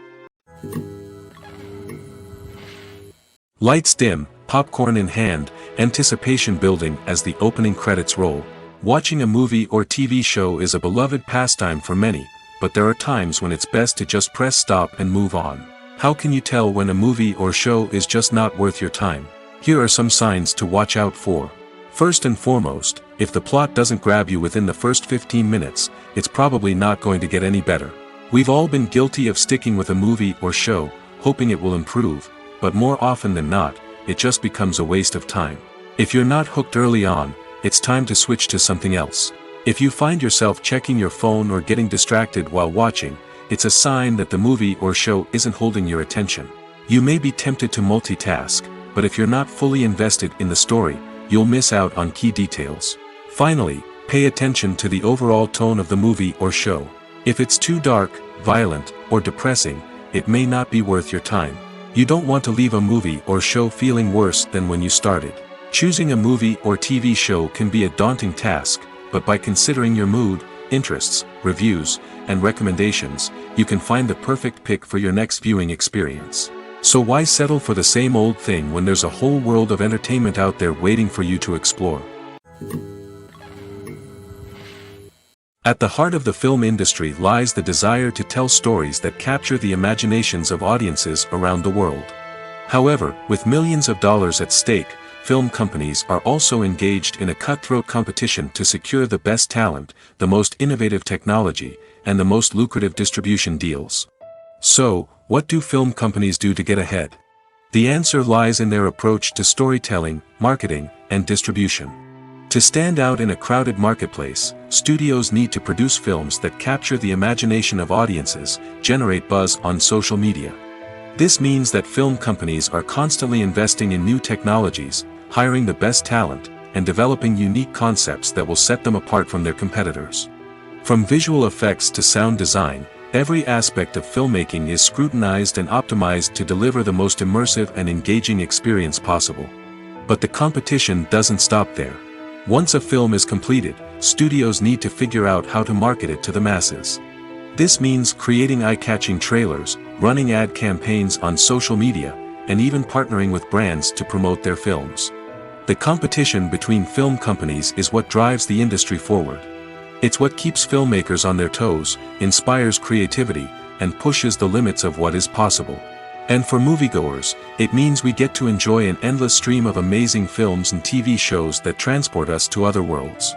Lights dim, popcorn in hand, anticipation building as the opening credits roll. Watching a movie or TV show is a beloved pastime for many, but there are times when it's best to just press stop and move on. How can you tell when a movie or show is just not worth your time? Here are some signs to watch out for. First and foremost, if the plot doesn't grab you within the first 15 minutes, it's probably not going to get any better. We've all been guilty of sticking with a movie or show, hoping it will improve, but more often than not, it just becomes a waste of time. If you're not hooked early on, it's time to switch to something else. If you find yourself checking your phone or getting distracted while watching, it's a sign that the movie or show isn't holding your attention. You may be tempted to multitask, but if you're not fully invested in the story, you'll miss out on key details. Finally, pay attention to the overall tone of the movie or show. If it's too dark, violent, or depressing, it may not be worth your time. You don't want to leave a movie or show feeling worse than when you started. Choosing a movie or TV show can be a daunting task, but by considering your mood, interests, reviews, and recommendations, you can find the perfect pick for your next viewing experience. So why settle for the same old thing when there's a whole world of entertainment out there waiting for you to explore? At the heart of the film industry lies the desire to tell stories that capture the imaginations of audiences around the world. However, with millions of dollars at stake, film companies are also engaged in a cutthroat competition to secure the best talent, the most innovative technology, and the most lucrative distribution deals. So, what do film companies do to get ahead? The answer lies in their approach to storytelling, marketing, and distribution. To stand out in a crowded marketplace, studios need to produce films that capture the imagination of audiences, generate buzz on social media. This means that film companies are constantly investing in new technologies, hiring the best talent, and developing unique concepts that will set them apart from their competitors. From visual effects to sound design, every aspect of filmmaking is scrutinized and optimized to deliver the most immersive and engaging experience possible. But the competition doesn't stop there. Once a film is completed, studios need to figure out how to market it to the masses. This means creating eye-catching trailers, running ad campaigns on social media, and even partnering with brands to promote their films. The competition between film companies is what drives the industry forward. It's what keeps filmmakers on their toes, inspires creativity, and pushes the limits of what is possible. And for moviegoers, it means we get to enjoy an endless stream of amazing films and TV shows that transport us to other worlds.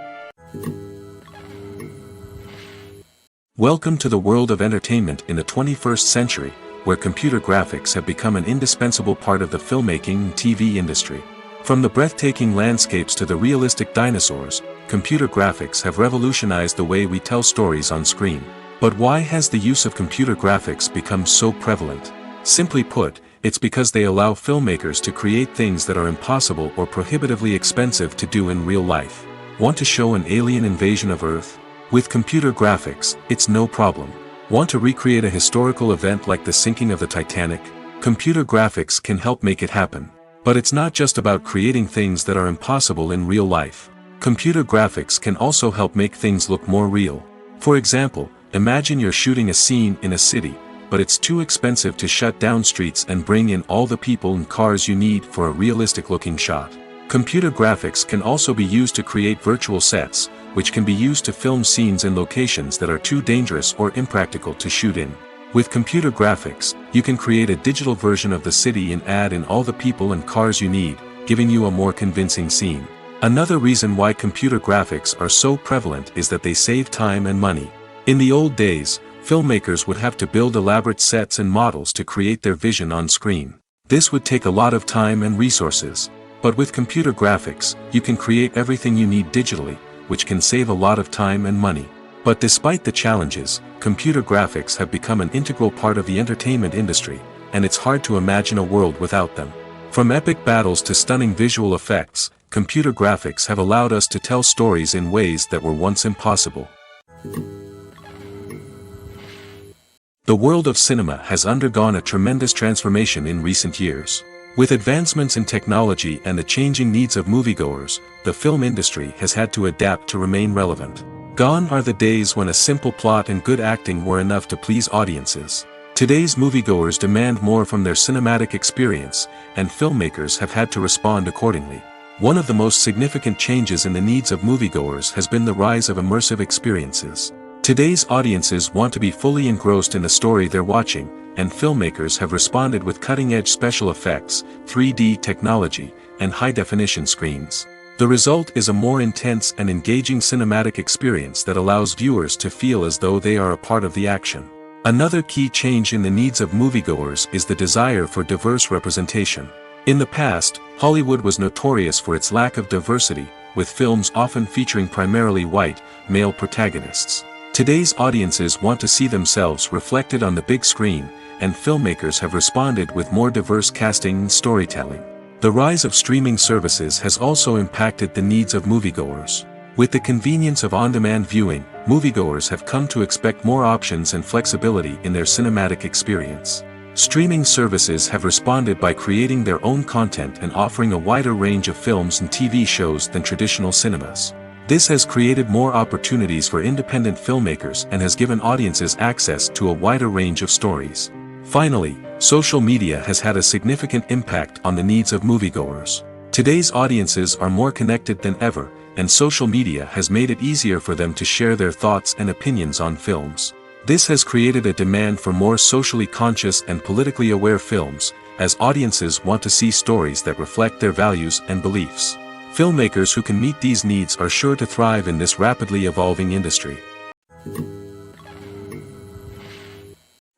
Welcome to the world of entertainment in the 21st century, where computer graphics have become an indispensable part of the filmmaking and TV industry. From the breathtaking landscapes to the realistic dinosaurs, computer graphics have revolutionized the way we tell stories on screen. But why has the use of computer graphics become so prevalent? Simply put, it's because they allow filmmakers to create things that are impossible or prohibitively expensive to do in real life. Want to show an alien invasion of Earth? With computer graphics, it's no problem. Want to recreate a historical event like the sinking of the Titanic? Computer graphics can help make it happen. But it's not just about creating things that are impossible in real life. Computer graphics can also help make things look more real. For example, imagine you're shooting a scene in a city, but it's too expensive to shut down streets and bring in all the people and cars you need for a realistic-looking shot. Computer graphics can also be used to create virtual sets, which can be used to film scenes in locations that are too dangerous or impractical to shoot in. With computer graphics, you can create a digital version of the city and add in all the people and cars you need, giving you a more convincing scene. Another reason why computer graphics are so prevalent is that they save time and money. In the old days, filmmakers would have to build elaborate sets and models to create their vision on screen. This would take a lot of time and resources. But with computer graphics, you can create everything you need digitally, which can save a lot of time and money. But despite the challenges, computer graphics have become an integral part of the entertainment industry, and it's hard to imagine a world without them. From epic battles to stunning visual effects, computer graphics have allowed us to tell stories in ways that were once impossible. The world of cinema has undergone a tremendous transformation in recent years. With advancements in technology and the changing needs of moviegoers, the film industry has had to adapt to remain relevant. Gone are the days when a simple plot and good acting were enough to please audiences. Today's moviegoers demand more from their cinematic experience, and filmmakers have had to respond accordingly. One of the most significant changes in the needs of moviegoers has been the rise of immersive experiences. Today's audiences want to be fully engrossed in the story they're watching, and filmmakers have responded with cutting-edge special effects, 3D technology, and high-definition screens. The result is a more intense and engaging cinematic experience that allows viewers to feel as though they are a part of the action. Another key change in the needs of moviegoers is the desire for diverse representation. In the past, Hollywood was notorious for its lack of diversity, with films often featuring primarily white, male protagonists. Today's audiences want to see themselves reflected on the big screen, and filmmakers have responded with more diverse casting and storytelling. The rise of streaming services has also impacted the needs of moviegoers. With the convenience of on-demand viewing, moviegoers have come to expect more options and flexibility in their cinematic experience. Streaming services have responded by creating their own content and offering a wider range of films and TV shows than traditional cinemas. This has created more opportunities for independent filmmakers and has given audiences access to a wider range of stories. Finally, social media has had a significant impact on the needs of moviegoers. Today's audiences are more connected than ever, and social media has made it easier for them to share their thoughts and opinions on films. This has created a demand for more socially conscious and politically aware films, as audiences want to see stories that reflect their values and beliefs. Filmmakers who can meet these needs are sure to thrive in this rapidly evolving industry.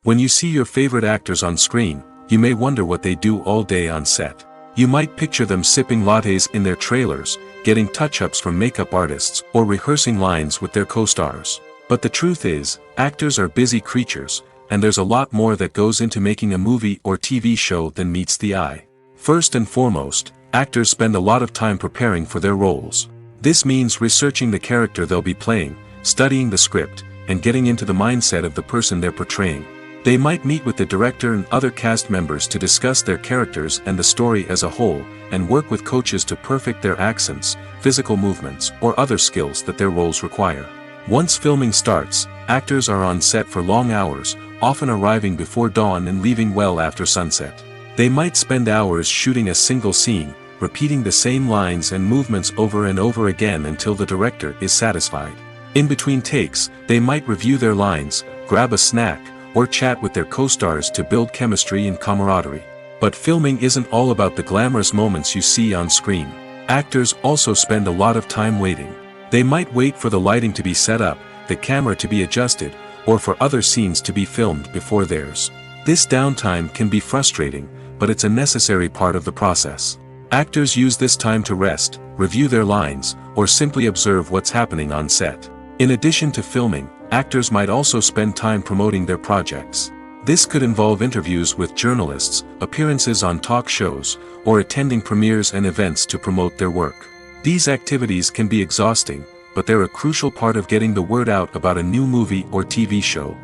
When you see your favorite actors on screen, you may wonder what they do all day on set. You might picture them sipping lattes in their trailers, getting touch-ups from makeup artists, or rehearsing lines with their co-stars. But the truth is, actors are busy creatures, and there's a lot more that goes into making a movie or TV show than meets the eye. First and foremost, actors spend a lot of time preparing for their roles. This means researching the character they'll be playing, studying the script, and getting into the mindset of the person they're portraying. They might meet with the director and other cast members to discuss their characters and the story as a whole, and work with coaches to perfect their accents, physical movements, or other skills that their roles require. Once filming starts, actors are on set for long hours, often arriving before dawn and leaving well after sunset. They might spend hours shooting a single scene, repeating the same lines and movements over and over again until the director is satisfied. In between takes, they might review their lines, grab a snack, or chat with their co-stars to build chemistry and camaraderie. But filming isn't all about the glamorous moments you see on screen. Actors also spend a lot of time waiting. They might wait for the lighting to be set up, the camera to be adjusted, or for other scenes to be filmed before theirs. This downtime can be frustrating, but it's a necessary part of the process. Actors use this time to rest, review their lines, or simply observe what's happening on set. In addition to filming, actors might also spend time promoting their projects. This could involve interviews with journalists, appearances on talk shows, or attending premieres and events to promote their work. These activities can be exhausting, but they're a crucial part of getting the word out about a new movie or TV show.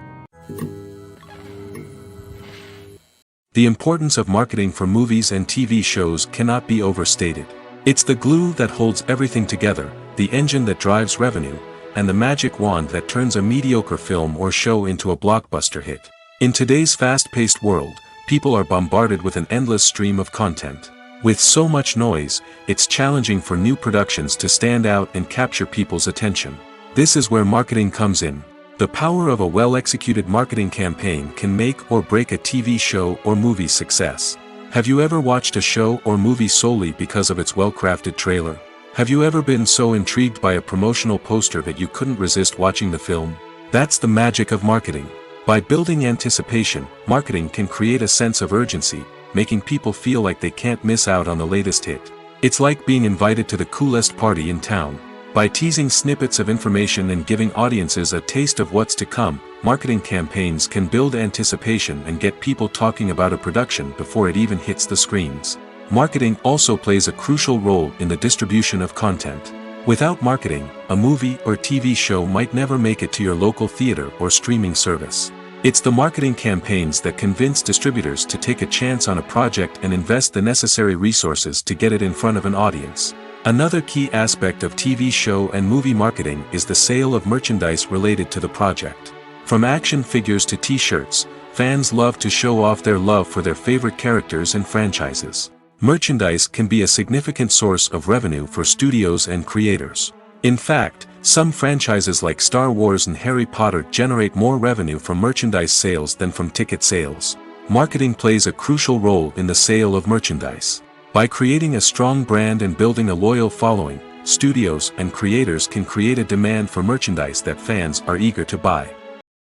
The importance of marketing for movies and TV shows cannot be overstated. It's the glue that holds everything together, the engine that drives revenue, and the magic wand that turns a mediocre film or show into a blockbuster hit. In today's fast-paced world, people are bombarded with an endless stream of content. With so much noise, it's challenging for new productions to stand out and capture people's attention. This is where marketing comes in. The power of a well-executed marketing campaign can make or break a TV show or movie's success. Have you ever watched a show or movie solely because of its well-crafted trailer? Have you ever been so intrigued by a promotional poster that you couldn't resist watching the film? That's the magic of marketing. By building anticipation, marketing can create a sense of urgency, making people feel like they can't miss out on the latest hit. It's like being invited to the coolest party in town. By teasing snippets of information and giving audiences a taste of what's to come, marketing campaigns can build anticipation and get people talking about a production before it even hits the screens. Marketing also plays a crucial role in the distribution of content. Without marketing, a movie or TV show might never make it to your local theater or streaming service. It's the marketing campaigns that convince distributors to take a chance on a project and invest the necessary resources to get it in front of an audience. Another key aspect of TV show and movie marketing is the sale of merchandise related to the project. From action figures to t-shirts, fans love to show off their love for their favorite characters and franchises. Merchandise can be a significant source of revenue for studios and creators. In fact, some franchises like Star Wars and Harry Potter generate more revenue from merchandise sales than from ticket sales. Marketing plays a crucial role in the sale of merchandise. By creating a strong brand and building a loyal following, studios and creators can create a demand for merchandise that fans are eager to buy.